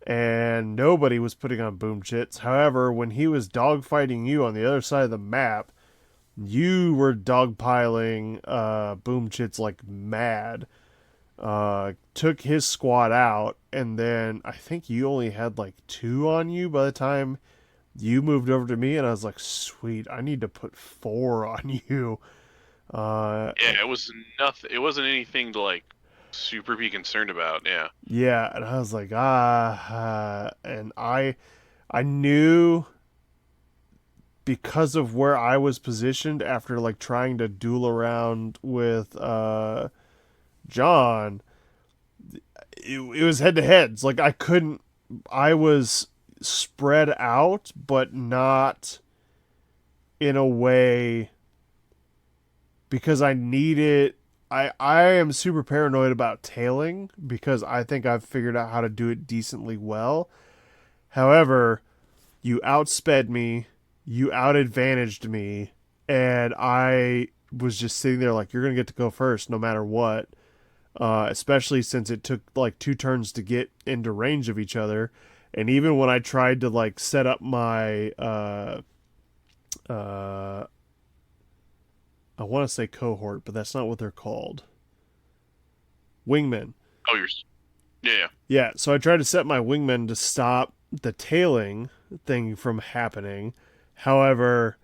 and nobody was putting on boom chits. However, when he was dogfighting you on the other side of the map, you were dogpiling boom chits like mad. Took his squad out, and then I think you only had like 2 on you by the time you moved over to me, and I was like, sweet, I need to put 4 on you. Yeah, it was nothing. It wasn't anything to like super be concerned about. Yeah. Yeah, and I was like, and I knew because of where I was positioned after like trying to duel around with John, it was head to heads. Like I was spread out, but not in a way because I needed. I am super paranoid about tailing because I think I've figured out how to do it decently well. However, you outsped me, you outadvantaged me, and I was just sitting there like, you're going to get to go first no matter what. Especially since it took like 2 turns to get into range of each other. And even when I tried to like set up my I want to say cohort, but that's not what they're called. Wingmen. Oh, yeah. Yeah, so I tried to set my wingmen to stop the tailing thing from happening. However,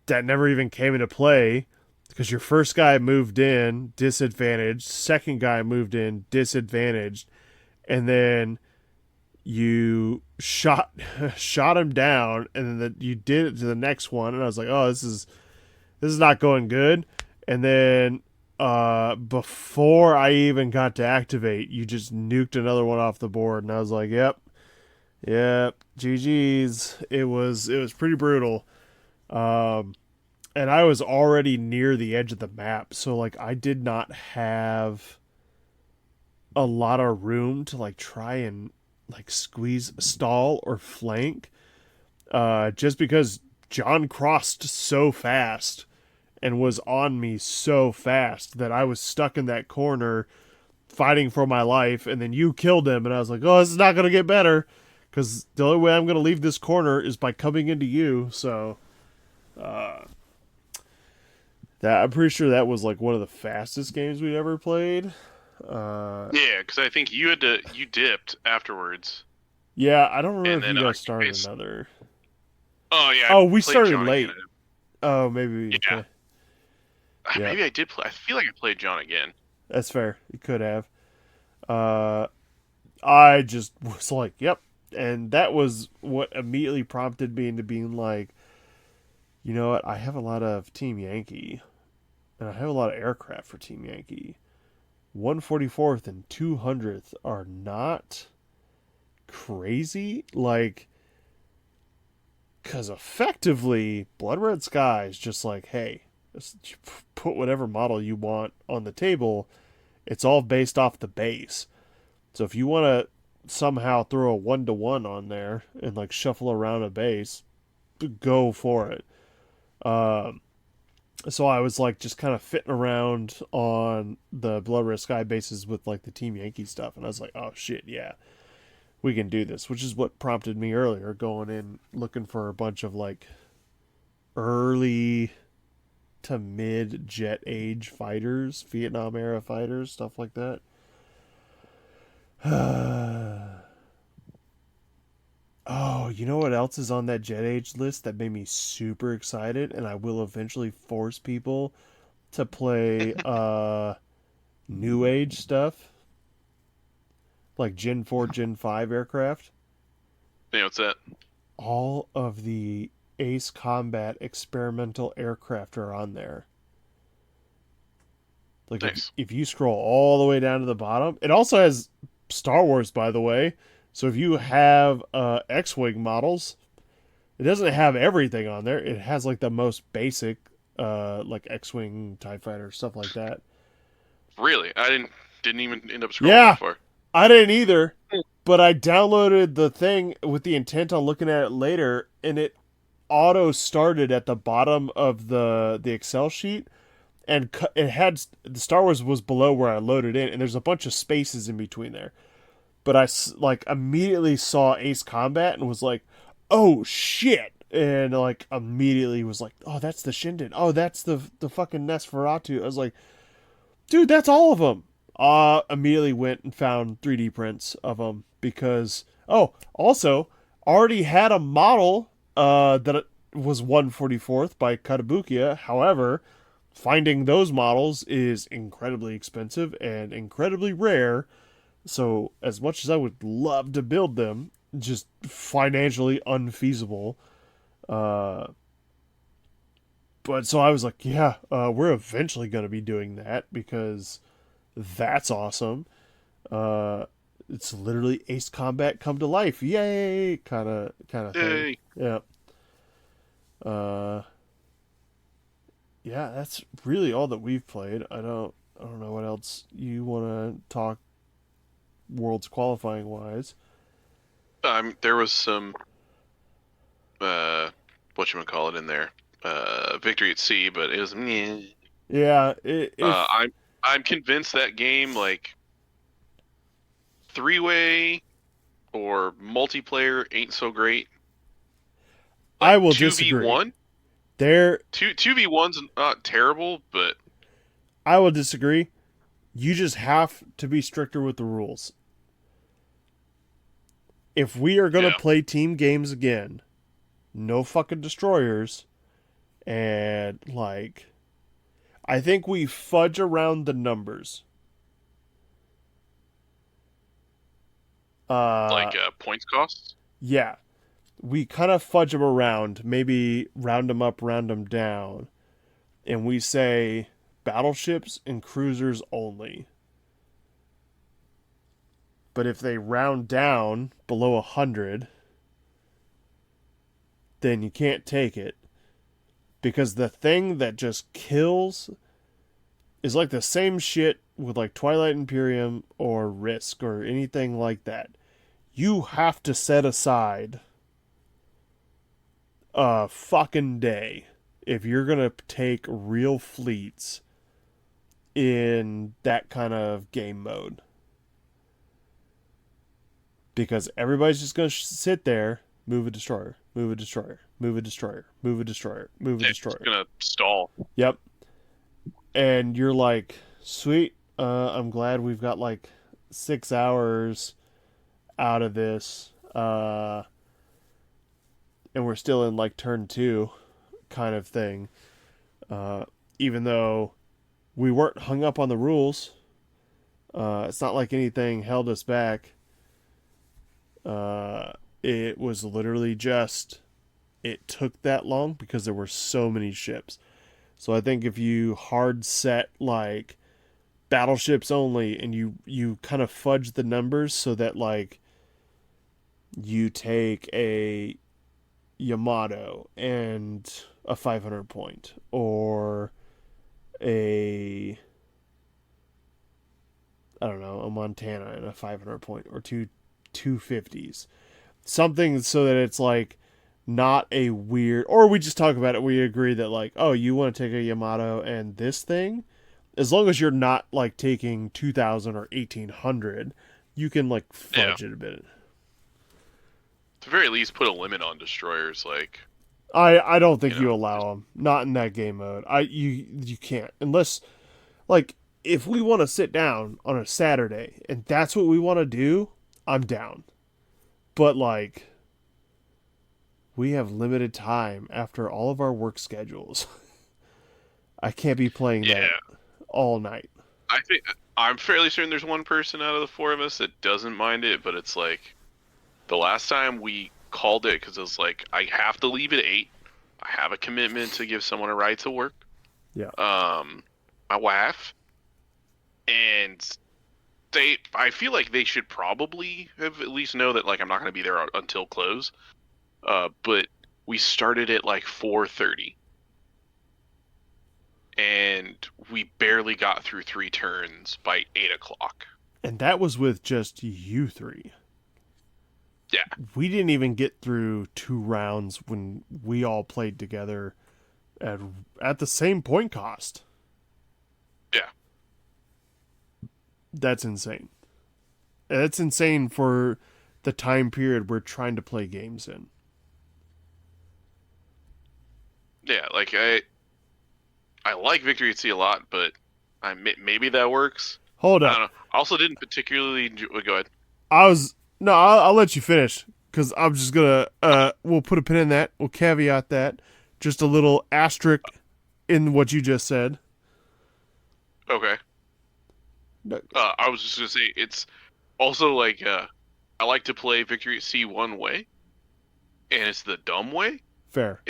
that never even came into play because your first guy moved in disadvantaged, second guy moved in disadvantaged, and then you shot him down, and then you did it to the next one, and I was like, oh, this is not going good. And then before I even got to activate, you just nuked another one off the board, and I was like, yep, GG's. It was pretty brutal. Um, and I was already near the edge of the map, so like I did not have a lot of room to like try and like squeeze stall or flank. Just because John crossed so fast and was on me so fast that I was stuck in that corner fighting for my life, and then you killed him, and I was like, oh, this is not gonna get better, because the only way I'm gonna leave this corner is by coming into you. So that I'm pretty sure that was like one of the fastest games we'd ever played. Yeah, because I think you dipped afterwards, Yeah, I don't remember and if you then guys started another. oh yeah, I Oh, we played started John late. again. Oh, maybe. Yeah, Okay. Yeah, maybe I did play. I feel like I played John again. that's fair. You could have. Uh, I just was like, yep. And that was what immediately prompted me into being like, you know what? I have a lot of Team Yankee, and I have a lot of aircraft for Team Yankee. 144th and 200th are not crazy. Like, because effectively, Blood Red Sky is just like, hey, just put whatever model you want on the table. It's all based off the base. So if you want to somehow throw a 1-to-1 on there and like shuffle around a base, go for it. Um, so I was like just kind of fitting around on the Blood Red Sky bases with like the Team Yankee stuff, and I was like, oh shit, yeah, we can do this, which is what prompted me earlier going in looking for a bunch of like early to mid jet age fighters, Vietnam era fighters, stuff like that. Oh, you know what else is on that jet age list that made me super excited, and I will eventually force people to play new age stuff like Gen 4, Gen 5 aircraft. You know, what's that? All of the Ace Combat experimental aircraft are on there. Like Nice. if you scroll all the way down to the bottom, it also has Star Wars, by the way. So if you have X-wing models, it doesn't have everything on there. It has like the most basic, like X-wing, Tie Fighter, stuff like that. Really, I didn't even end up scrolling Yeah, that far. I didn't either, but I downloaded the thing with the intent on looking at it later, and it auto started at the bottom of the Excel sheet, and it had the Star Wars was below where I loaded in, and there's a bunch of spaces in between there. But I like immediately saw Ace Combat and was like, "Oh shit!" And like immediately was like, "Oh, that's the Shinden. Oh, that's the fucking Nosferatu." I was like, "Dude, that's all of them." Immediately went and found 3D prints of them because also already had a model that was 144th by Katabukiya. However, finding those models is incredibly expensive and incredibly rare. So, as much as I would love to build them, just financially unfeasible. Uh, but so I was like, yeah, we're eventually going to be doing that because that's awesome. Uh, it's literally Ace Combat come to life, yay! Kind of thing. Yay! Yeah. Uh, yeah, that's really all that we've played. I don't know what else you want to talk worlds qualifying wise. There was some what you call it in there, Victory at Sea, but it was meh. Yeah, Uh, if I'm I'm convinced that game, like, three-way or multiplayer ain't so great. I Like will two v disagree. one, There, two v one's not terrible, but I will disagree. You just have to be stricter with the rules. If we are gonna yeah, play team games again, no fucking destroyers, and like, I think we fudge around the numbers. Uh, like points costs. yeah, we kind of fudge them around, maybe round them up, round them down, and we say battleships and cruisers only. But if they round down below 100, then you can't take it. because the thing that just kills is like the same shit with like Twilight Imperium or Risk or anything like that. You have to set aside a fucking day if you're gonna take real fleets in that kind of game mode. Because everybody's just gonna sit there, move a destroyer, move a destroyer, move a destroyer, move a destroyer, move a Yeah, destroyer. it's gonna stall. Yep. And you're like, sweet, I'm glad we've got like 6 hours out of this. And we're still in like turn two kind of thing. Even though we weren't hung up on the rules, it's not like anything held us back. It was literally just, it took that long because there were so many ships. So I think if you hard set like battleships only and you kind of fudge the numbers so that like you take a Yamato and a 500 point or a I don't know, a Montana and a 500 point or two 250s. Something so that it's like not a weird, or we just talk about it, we agree that like, oh, you want to take a Yamato and this thing, as long as you're not like taking 2000 or 1800, you can like fudge it a bit. At the very least, put a limit on destroyers. Like, I don't think you allow them, not in that game mode. You can't, unless like if we want to sit down on a Saturday and that's what we want to do, I'm down. But like, we have limited time after all of our work schedules. I can't be playing that all night. I think I'm fairly certain there's one person out of the four of us that doesn't mind it, but it's like the last time we called it because it was like I have to leave at 8. I have a commitment to give someone a ride to work. Yeah. My wife, and I feel like they should probably have at least know that like I'm not going to be there until close. But we started at like 4:30, and we barely got through 3 turns by 8 o'clock. And that was with just you three. Yeah. We didn't even get through 2 rounds when we all played together at the same point cost. Yeah. That's insane. That's insane for the time period we're trying to play games in. Yeah, like I like Victory at Sea a lot, but maybe that works. Hold I up. don't know. I also didn't particularly go ahead. I'll let you finish because I'm just gonna we'll put a pin in that. We'll caveat that. Just a little asterisk in what you just said. Okay. I was just gonna say it's also like I like to play Victory at Sea one way, and it's the dumb way. Fair.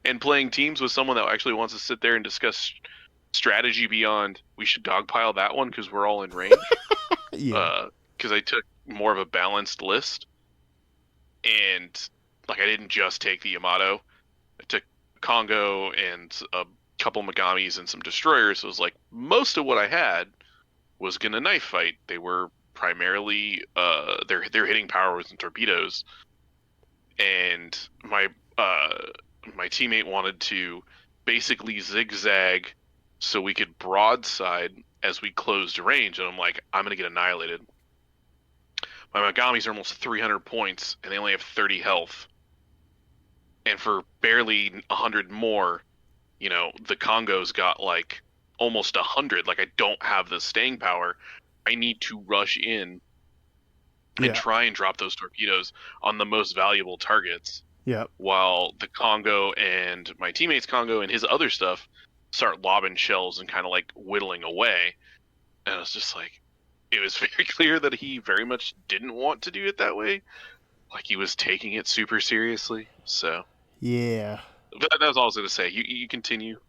And playing teams with someone that actually wants to sit there and discuss strategy beyond we should dogpile that one because we're all in range. Yeah. Because I took more of a balanced list, and like I didn't just take the Yamato. I took Congo and a couple Megamis and some destroyers. So it was like most of what I had was gonna knife fight. They were primarily their hitting power was in torpedoes, and my teammate wanted to basically zigzag so we could broadside as we closed range, and I'm like, I'm gonna get annihilated. My Megamis are almost 300 points, and they only have 30 health. And for barely 100 more, the Congo's got like almost 100. Like I don't have the staying power. I need to rush in and try and drop those torpedoes on the most valuable targets. Yeah. While the Congo and my teammate's Congo and his other stuff start lobbing shells and kind of like whittling away. And I was just like, it was very clear that he very much didn't want to do it that way. Like he was taking it super seriously. So yeah. But that was all I was going to say. You continue.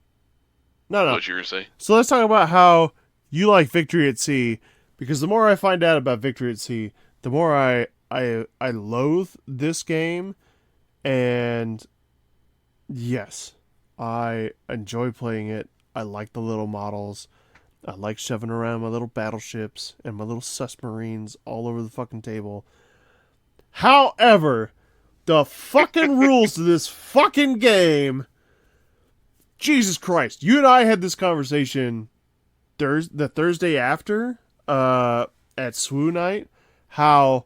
No. What you were saying. So let's talk about how you like Victory at Sea, because the more I find out about Victory at Sea, the more I loathe this game. And yes, I enjoy playing it. I like the little models. I like shoving around my little battleships and my little submarines all over the fucking table. However, the fucking rules to this fucking game. Jesus Christ. You and I had this conversation the Thursday after at SWU night. How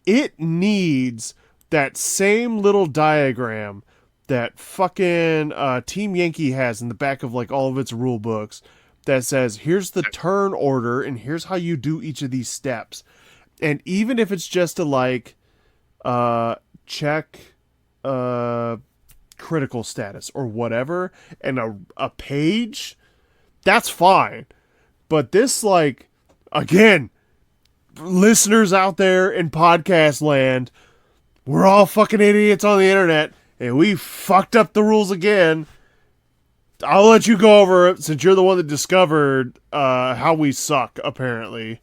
it needs that same little diagram that fucking Team Yankee has in the back of like all of its rule books that says, here's the turn order and here's how you do each of these steps. And even if it's just to like check critical status or whatever and a page, that's fine. But this, like, again, listeners out there in podcast land, we're all fucking idiots on the internet and we fucked up the rules again. I'll let you go over it since you're the one that discovered how we suck, apparently.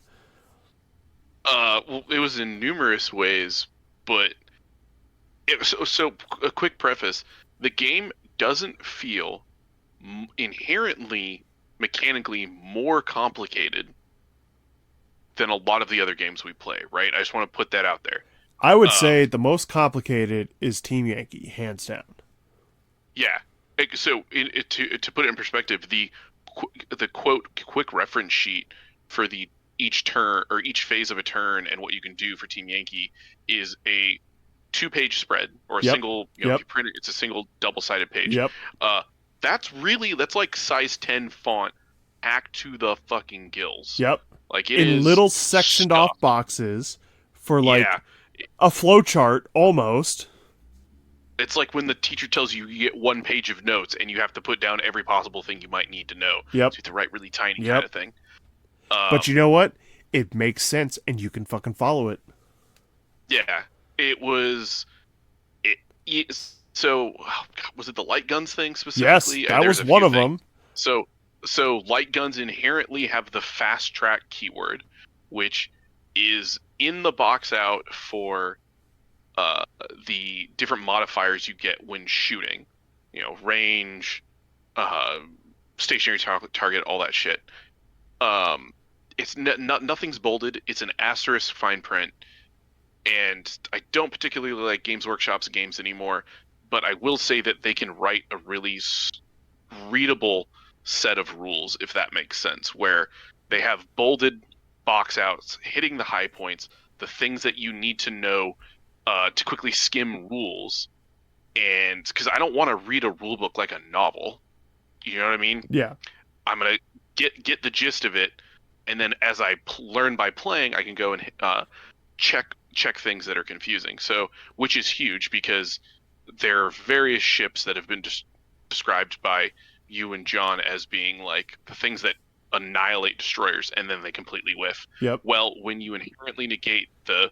Well, it was in numerous ways, but so a quick preface: the game doesn't feel inherently mechanically more complicated than a lot of the other games we play. Right? I just want to put that out there. I would say the most complicated is Team Yankee, hands down. Yeah. So to put it in perspective, the quote quick reference sheet for each turn or each phase of a turn and what you can do for Team Yankee is a 2-page spread or a single. If you print it, it's a single double-sided page. Yep. That's like size 10 font packed to the fucking gills. Yep. Like it in is little sectioned off boxes for like a flow chart almost. It's like when the teacher tells you get 1 page of notes and you have to put down every possible thing you might need to know. Yep. So you have to write really tiny kind of thing. But you know what? It makes sense and you can fucking follow it. Yeah. It was... So, was it the light guns thing specifically? Yes, that was one of them. So light guns inherently have the fast track keyword, which is in the box out for... the different modifiers you get when shooting, range, stationary target, all that shit. It's nothing's bolded. It's an asterisk fine print, and I don't particularly like Games Workshop's games anymore. But I will say that they can write a really readable set of rules, if that makes sense, where they have bolded box outs hitting the high points, the things that you need to know to quickly skim rules, and because I don't want to read a rule book like a novel, you know what I mean? Yeah. I'm gonna get the gist of it, and then as I learn by playing, I can go and check things that are confusing. So, which is huge because there are various ships that have been described by you and John as being like the things that annihilate destroyers, and then they completely whiff. Yep. Well, when you inherently negate the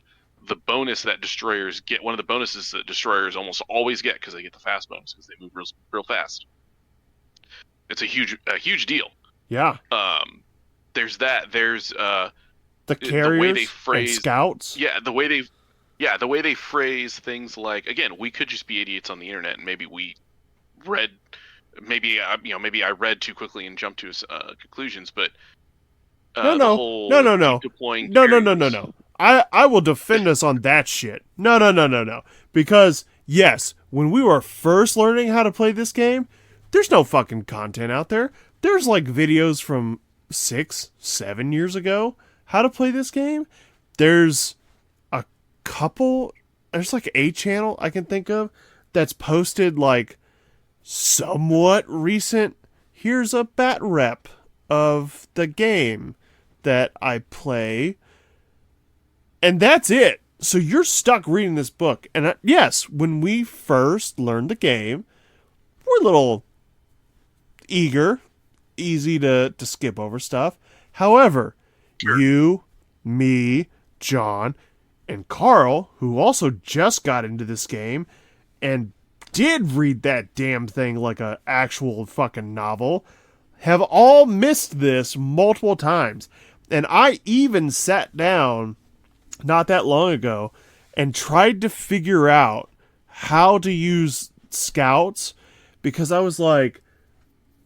bonus that destroyers get, one of the bonuses that destroyers almost always get, because they get the fast bonus because they move real fast. It's a huge deal. Yeah. There's that. There's the carriers, the way they phrase and scouts. Yeah, the way they phrase things like, again, we could just be idiots on the internet, and maybe we read, maybe I read too quickly and jumped to conclusions, but no. I will defend us on that shit. No. Because, yes, when we were first learning how to play this game, there's no fucking content out there. There's like videos from 6-7 years ago how to play this game. There's like a channel I can think of that's posted like somewhat recent. Here's a bat rep of the game that I play. And that's it. So you're stuck reading this book. And yes, when we first learned the game, we're a little easy to skip over stuff. However, you, me, John, and Carl, who also just got into this game and did read that damn thing like an actual fucking novel, have all missed this multiple times. And I even sat down not that long ago and tried to figure out how to use scouts, because I was like,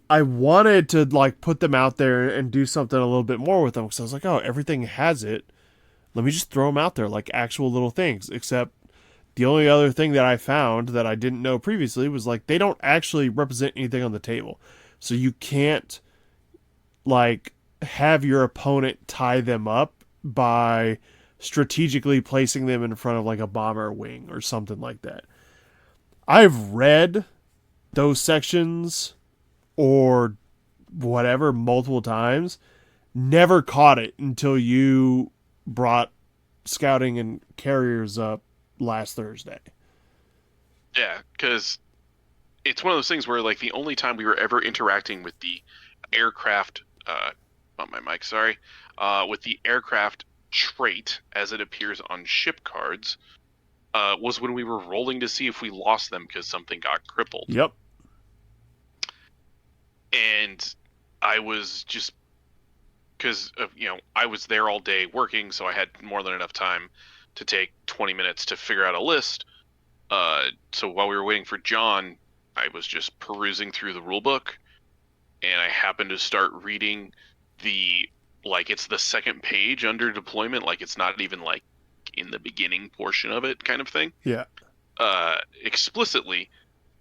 I wanted to like put them out there and do something a little bit more with them because I was like, oh, everything has it. Let me just throw them out there like actual little things. Except the only other thing that I found that I didn't know previously was like they don't actually represent anything on the table. So you can't like have your opponent tie them up by strategically placing them in front of like a bomber wing or something like that. I've read those sections or whatever multiple times, never caught it until you brought scouting and carriers up last Thursday. Yeah, because it's one of those things where like the only time we were ever interacting with the aircraft, on my mic, sorry, with the aircraft trait as it appears on ship cards, was when we were rolling to see if we lost them because something got crippled. Yep. And I was just because I was there all day working, so I had more than enough time to take 20 minutes to figure out a list. So while we were waiting for John, I was just perusing through the rulebook, and I happened to start reading it's the second page under deployment, like it's not even like in the beginning portion of it, kind of thing. Yeah. Explicitly,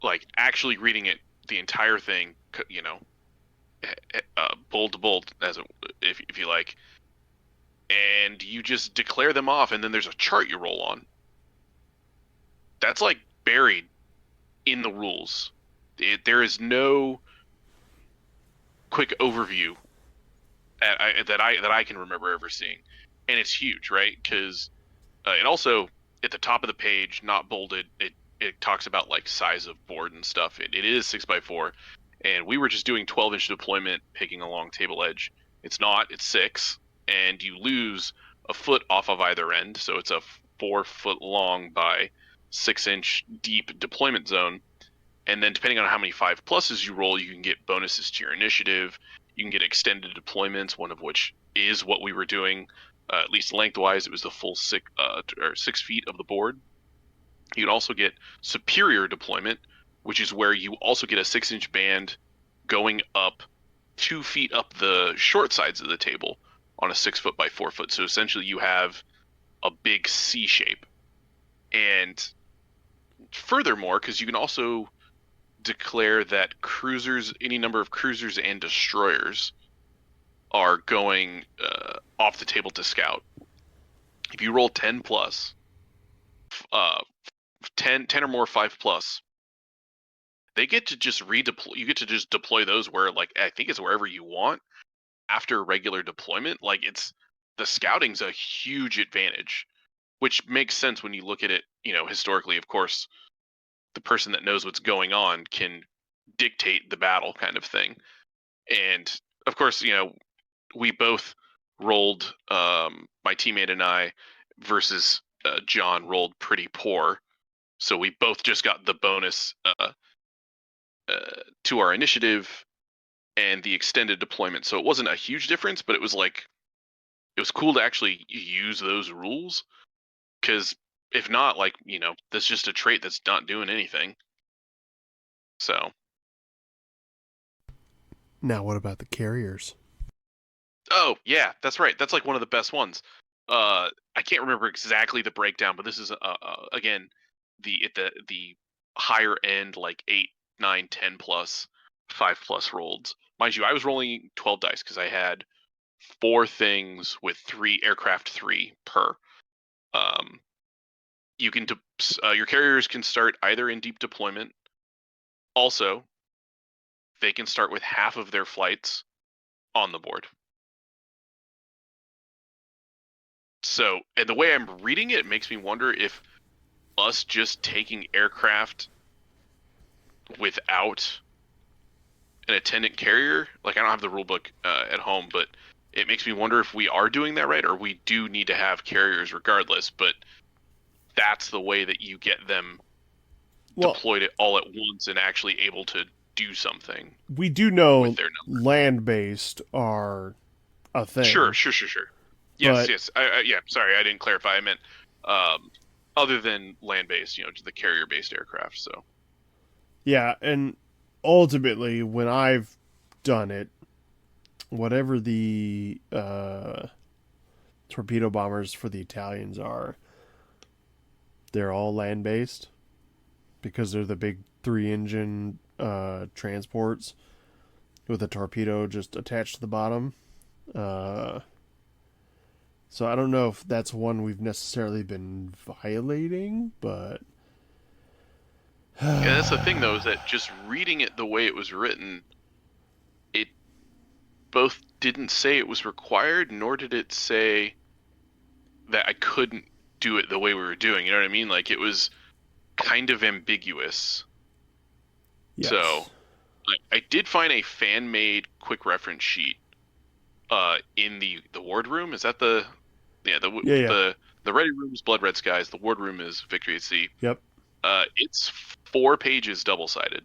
like actually reading it, the entire thing, bold to bold, if you like, and you just declare them off, and then there's a chart you roll on. That's like buried in the rules. There is no quick overview that I can remember ever seeing, and it's huge, right? Because and also at the top of the page, not bolded, it talks about like size of board and stuff. It is 6x4, and we were just doing 12-inch deployment, picking a long table edge. It's not. It's 6, and you lose a foot off of either end, so it's a 4-foot long by 6-inch deep deployment zone. And then depending on how many 5+s you roll, you can get bonuses to your initiative. You can get extended deployments, one of which is what we were doing. At least lengthwise, it was the full 6 feet of the board. You can also get superior deployment, which is where you also get a 6-inch band going up 2 feet up the short sides of the table on a 6-foot by 4-foot. So essentially you have a big C shape. And furthermore, because you can also declare that cruisers, any number of cruisers and destroyers, are going off the table to scout. If you roll 10 plus, 10 or more 5+, they get to just redeploy. You get to just deploy those where, like, I think it's wherever you want after regular deployment. Like, the scouting's a huge advantage, which makes sense when you look at it, historically. Of course, the person that knows what's going on can dictate the battle, kind of thing. And of course, we both rolled, my teammate and I versus John rolled pretty poor, so we both just got the bonus to our initiative and the extended deployment. So it wasn't a huge difference, but it was cool to actually use those rules, because if not, like, that's just a trait that's not doing anything. So Now, what about the carriers? oh yeah, that's right. That's like one of the best ones. I can't remember exactly the breakdown, but this is again the higher end, like 8, 9, 10 plus, 5+ rolled. Mind you, I was rolling 12 dice because I had 4 things with 3 aircraft, 3 per. You can your carriers can start either in deep deployment. Also, they can start with half of their flights on the board. So, and the way I'm reading it makes me wonder if us just taking aircraft without an attendant carrier, like, I don't have the rulebook at home, but it makes me wonder if we are doing that right, or we do need to have carriers regardless, but that's the way that you get them deployed it all at once and actually able to do something. We do know with their numbers. Land-based are a thing. Sure. Yes, But- yes. Yeah, sorry, I didn't clarify. I meant other than land-based, the carrier-based aircraft. So Yeah, and ultimately, when I've done it, whatever the torpedo bombers for the Italians are, they're all land based because they're the big 3-engine transports with a torpedo just attached to the bottom. So I don't know if that's one we've necessarily been violating, but Yeah, that's the thing though, is that just reading it the way it was written, it both didn't say it was required, nor did it say that I couldn't do it the way we were doing. You know what I mean? Like, it was kind of ambiguous. yes. So I did find a fan-made quick reference sheet in the ward room. Is that the Yeah. the ready room is Blood Red Skies. The ward room is Victory at Sea. Yep. It's 4 pages double-sided.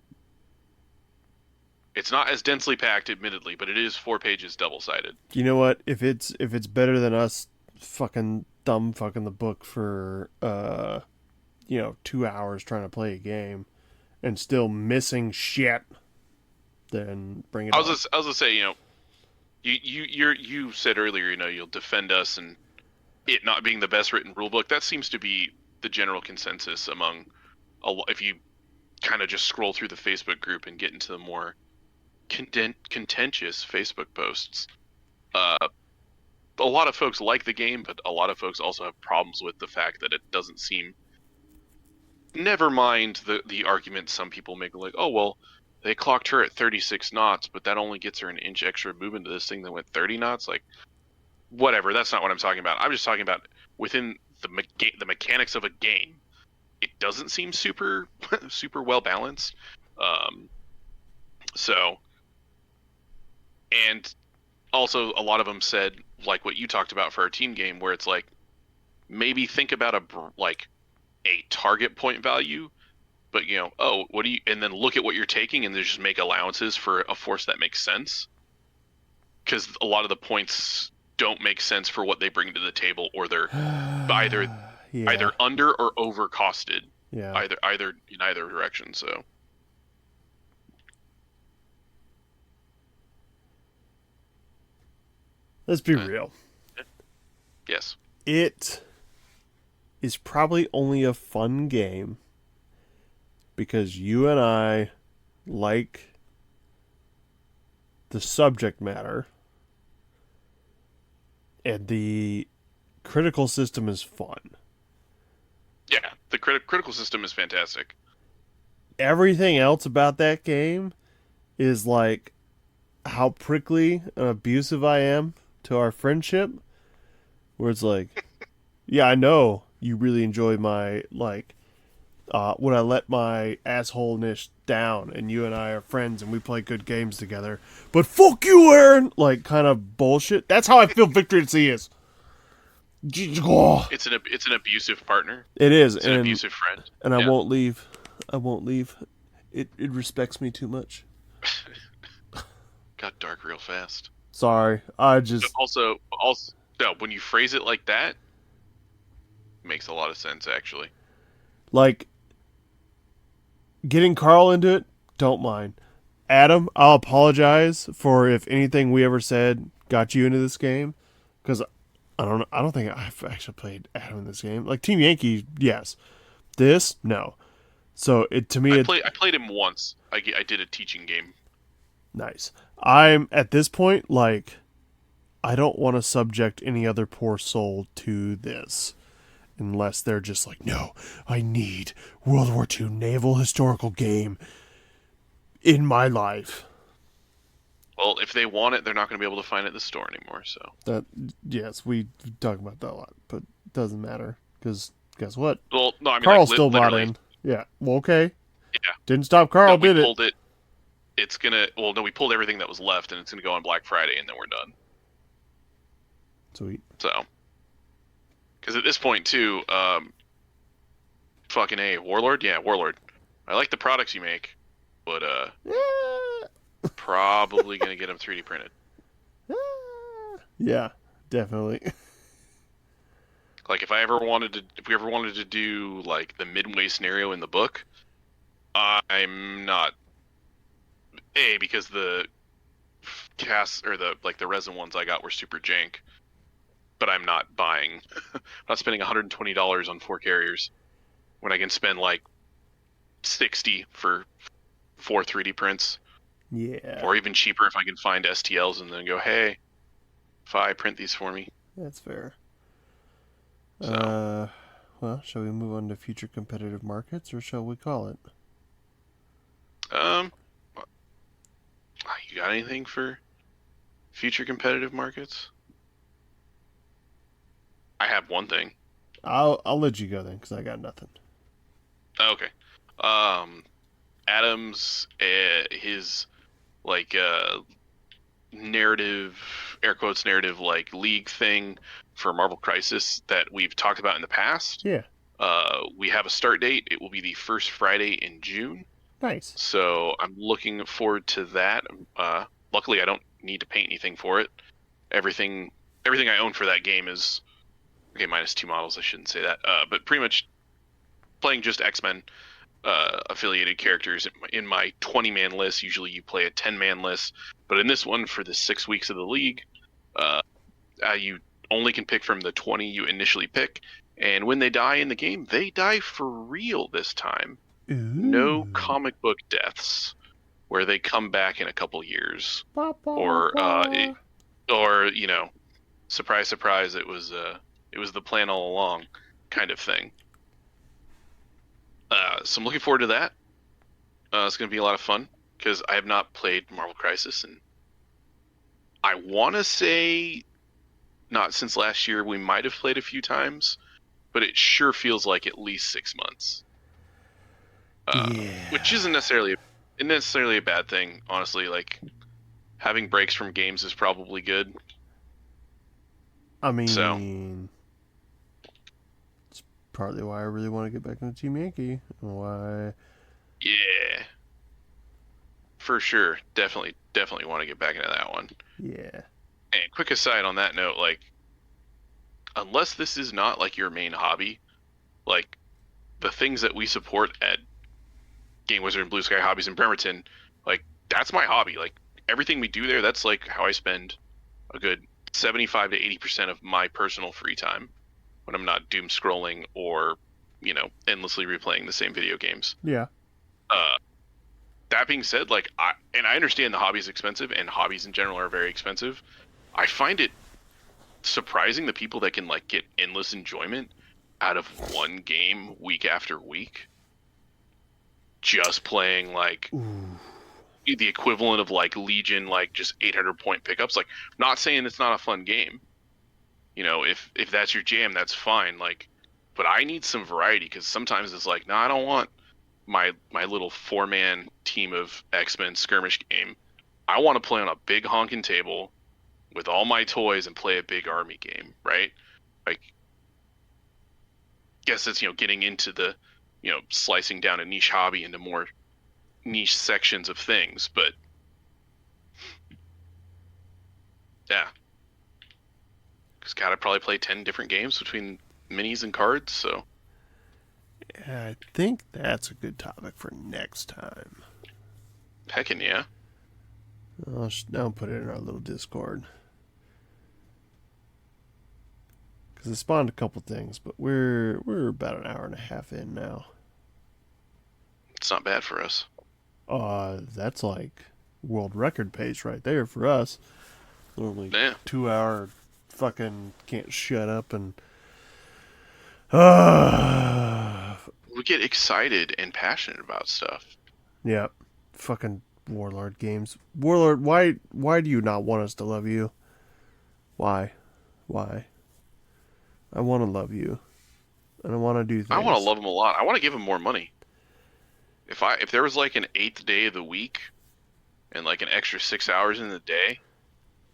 It's not as densely packed, admittedly, but it is 4 pages double-sided. You know what? If it's better than us fucking fucking the book for 2 hours trying to play a game and still missing shit, then bring it on. I was gonna say, you said earlier, you'll defend us and it not being the best written rulebook. That seems to be the general consensus among if you kind of just scroll through the Facebook group and get into the more contentious Facebook posts. A lot of folks like the game, but a lot of folks also have problems with the fact that it doesn't seem. Never mind the argument some people make, like, oh well, they clocked her at 36 knots, but that only gets her an inch extra movement to this thing that went 30 knots. Like, whatever. That's not what I'm talking about. I'm just talking about within the mechanics of a game. It doesn't seem super super well balanced. So, and also a lot of them said, like what you talked about for our team game, where it's like, maybe think about a target point value, but what do you, and then look at what you're taking and then just make allowances for a force that makes sense, because a lot of the points don't make sense for what they bring to the table, or they're either under or over costed. Yeah. Either in either direction. So let's be real. Yes. It is probably only a fun game because you and I like the subject matter, and the critical system is fun. Yeah, the critical system is fantastic. Everything else about that game is like how prickly and abusive I am to our friendship, where it's like, yeah, I know you really enjoy my, like, when I let my assholeness down and you and I are friends and we play good games together, but fuck you, Aaron, like, kind of bullshit. That's how I feel Victory at Sea is. Oh. It's an abusive partner. It is. It's an abusive friend. And I won't leave. I won't leave. It respects me too much. Got dark real fast. Sorry. I just... Also, no, when you phrase it like that, it makes a lot of sense, actually. Like, getting Carl into it, don't mind. Adam, I'll apologize for if anything we ever said got you into this game, because I don't think I've actually played Adam in this game. Like Team Yankee, yes. This, no. So to me, I played him once. I did a teaching game. Nice. I'm at this point, like, I don't want to subject any other poor soul to this, unless they're just like, no, I need World War II naval historical game in my life. Well, if they want it, they're not going to be able to find it at the store anymore. So that, yes, we talk about that a lot, but it doesn't matter because guess what? Well, no, I mean, Carl still bought in. Yeah. Well, okay. Yeah. Didn't stop Carl, did it? Pulled it. It's gonna. Well, no, we pulled everything that was left, and it's gonna go on Black Friday, and then we're done. Sweet. So, because at this point too, fucking A, Warlord. Yeah, Warlord. I like the products you make, but probably gonna get them 3D printed. Yeah, definitely. Like if we ever wanted to do like the Midway scenario in the book, I'm not. A, because the cast or the resin ones I got were super jank, but I'm not buying. I'm not spending $120 on 4 carriers when I can spend like 60 for 4 3D prints, Yeah, or even cheaper if I can find STLs and then go, hey, Fi, print these for me. that's fair. So, Well, shall we move on to future competitive markets, or shall we call it? um, you got anything for future competitive markets? I have one thing. I'll let you go then, because I got nothing. Okay. Adams, his like narrative, air quotes narrative, like league thing for Marvel Crisis that we've talked about in the past. Yeah, We have a start date. It will be the first Friday in June. nice. So I'm looking forward to that. Luckily, I don't need to paint anything for it. Everything I own for that game is okay, minus 2 models. I shouldn't say that. But pretty much playing just X-Men affiliated characters in my 20-man list. Usually you play a 10-man list, but in this one for the 6 weeks of the league, you only can pick from the 20 you initially pick. And when they die in the game, they die for real this time. Ooh. No comic book deaths where they come back in a couple years, or you know, surprise, surprise, it was the plan all along, kind of thing. So I'm looking forward to that. It's going to be a lot of fun because I have not played Marvel Crisis, and I want to say not since last year. We might have played a few times, but it sure feels like at least 6 months. Which isn't necessarily a bad thing, honestly. Like, having breaks from games is probably good. I mean, So. it's partly why I really want to get back into Team Yankee. Why? Yeah, for sure. Definitely want to get back into that one. Yeah. And quick aside on that note, like, unless this is not like your main hobby, like the things that we support at Game Wizard and Blue Sky Hobbies in Bremerton, like that's my hobby. Like everything we do there, that's like how I spend a good 75 to 80% of my personal free time when I'm not doom scrolling or, endlessly replaying the same video games. Yeah. That being said, like I understand the hobby is expensive and hobbies in general are very expensive. I find it surprising the people that can like get endless enjoyment out of one game week after week, just playing like the equivalent of like Legion, like just 800 point pickups. Like, not saying it's not a fun game. If that's your jam, that's fine. Like, but I need some variety because sometimes it's like, no, I don't want my little 4-man team of X-Men skirmish game. I want to play on a big honking table with all my toys and play a big army game, right? Like, guess it's getting into the slicing down a niche hobby into more niche sections of things, but yeah, because gotta probably play 10 different games between minis and cards, so I think that's a good topic for next time. heckin' yeah. I'll put it in our little Discord. Because it spawned a couple things, but we're about an hour and a half in now. It's not bad for us. That's like world record pace right there for us. Normally 2 hour fucking can't shut up and we get excited and passionate about stuff. Yeah. Fucking Warlord games. Warlord, why do you not want us to love you? Why? I want to love you. And I want to do things. I want to love him a lot. I want to give him more money. If there was like an 8th day of the week and like an extra 6 hours in the day,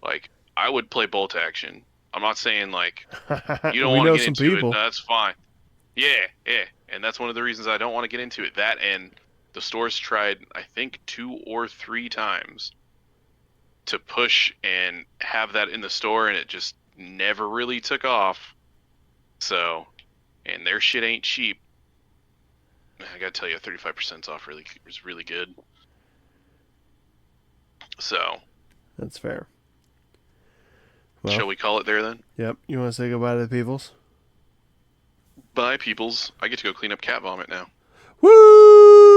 like I would play bolt action. I'm not saying like you don't want to get into people. it. No, that's fine. Yeah. And that's one of the reasons I don't want to get into it. That and the store's tried, I think, 2 or 3 times to push and have that in the store, and it just never really took off. So, and their shit ain't cheap. I gotta tell you, 35% off is really good. So, That's fair. Well, Shall we call it there then? yep. You want to say goodbye to the peoples? Bye, peoples. I get to go clean up cat vomit now. Woo!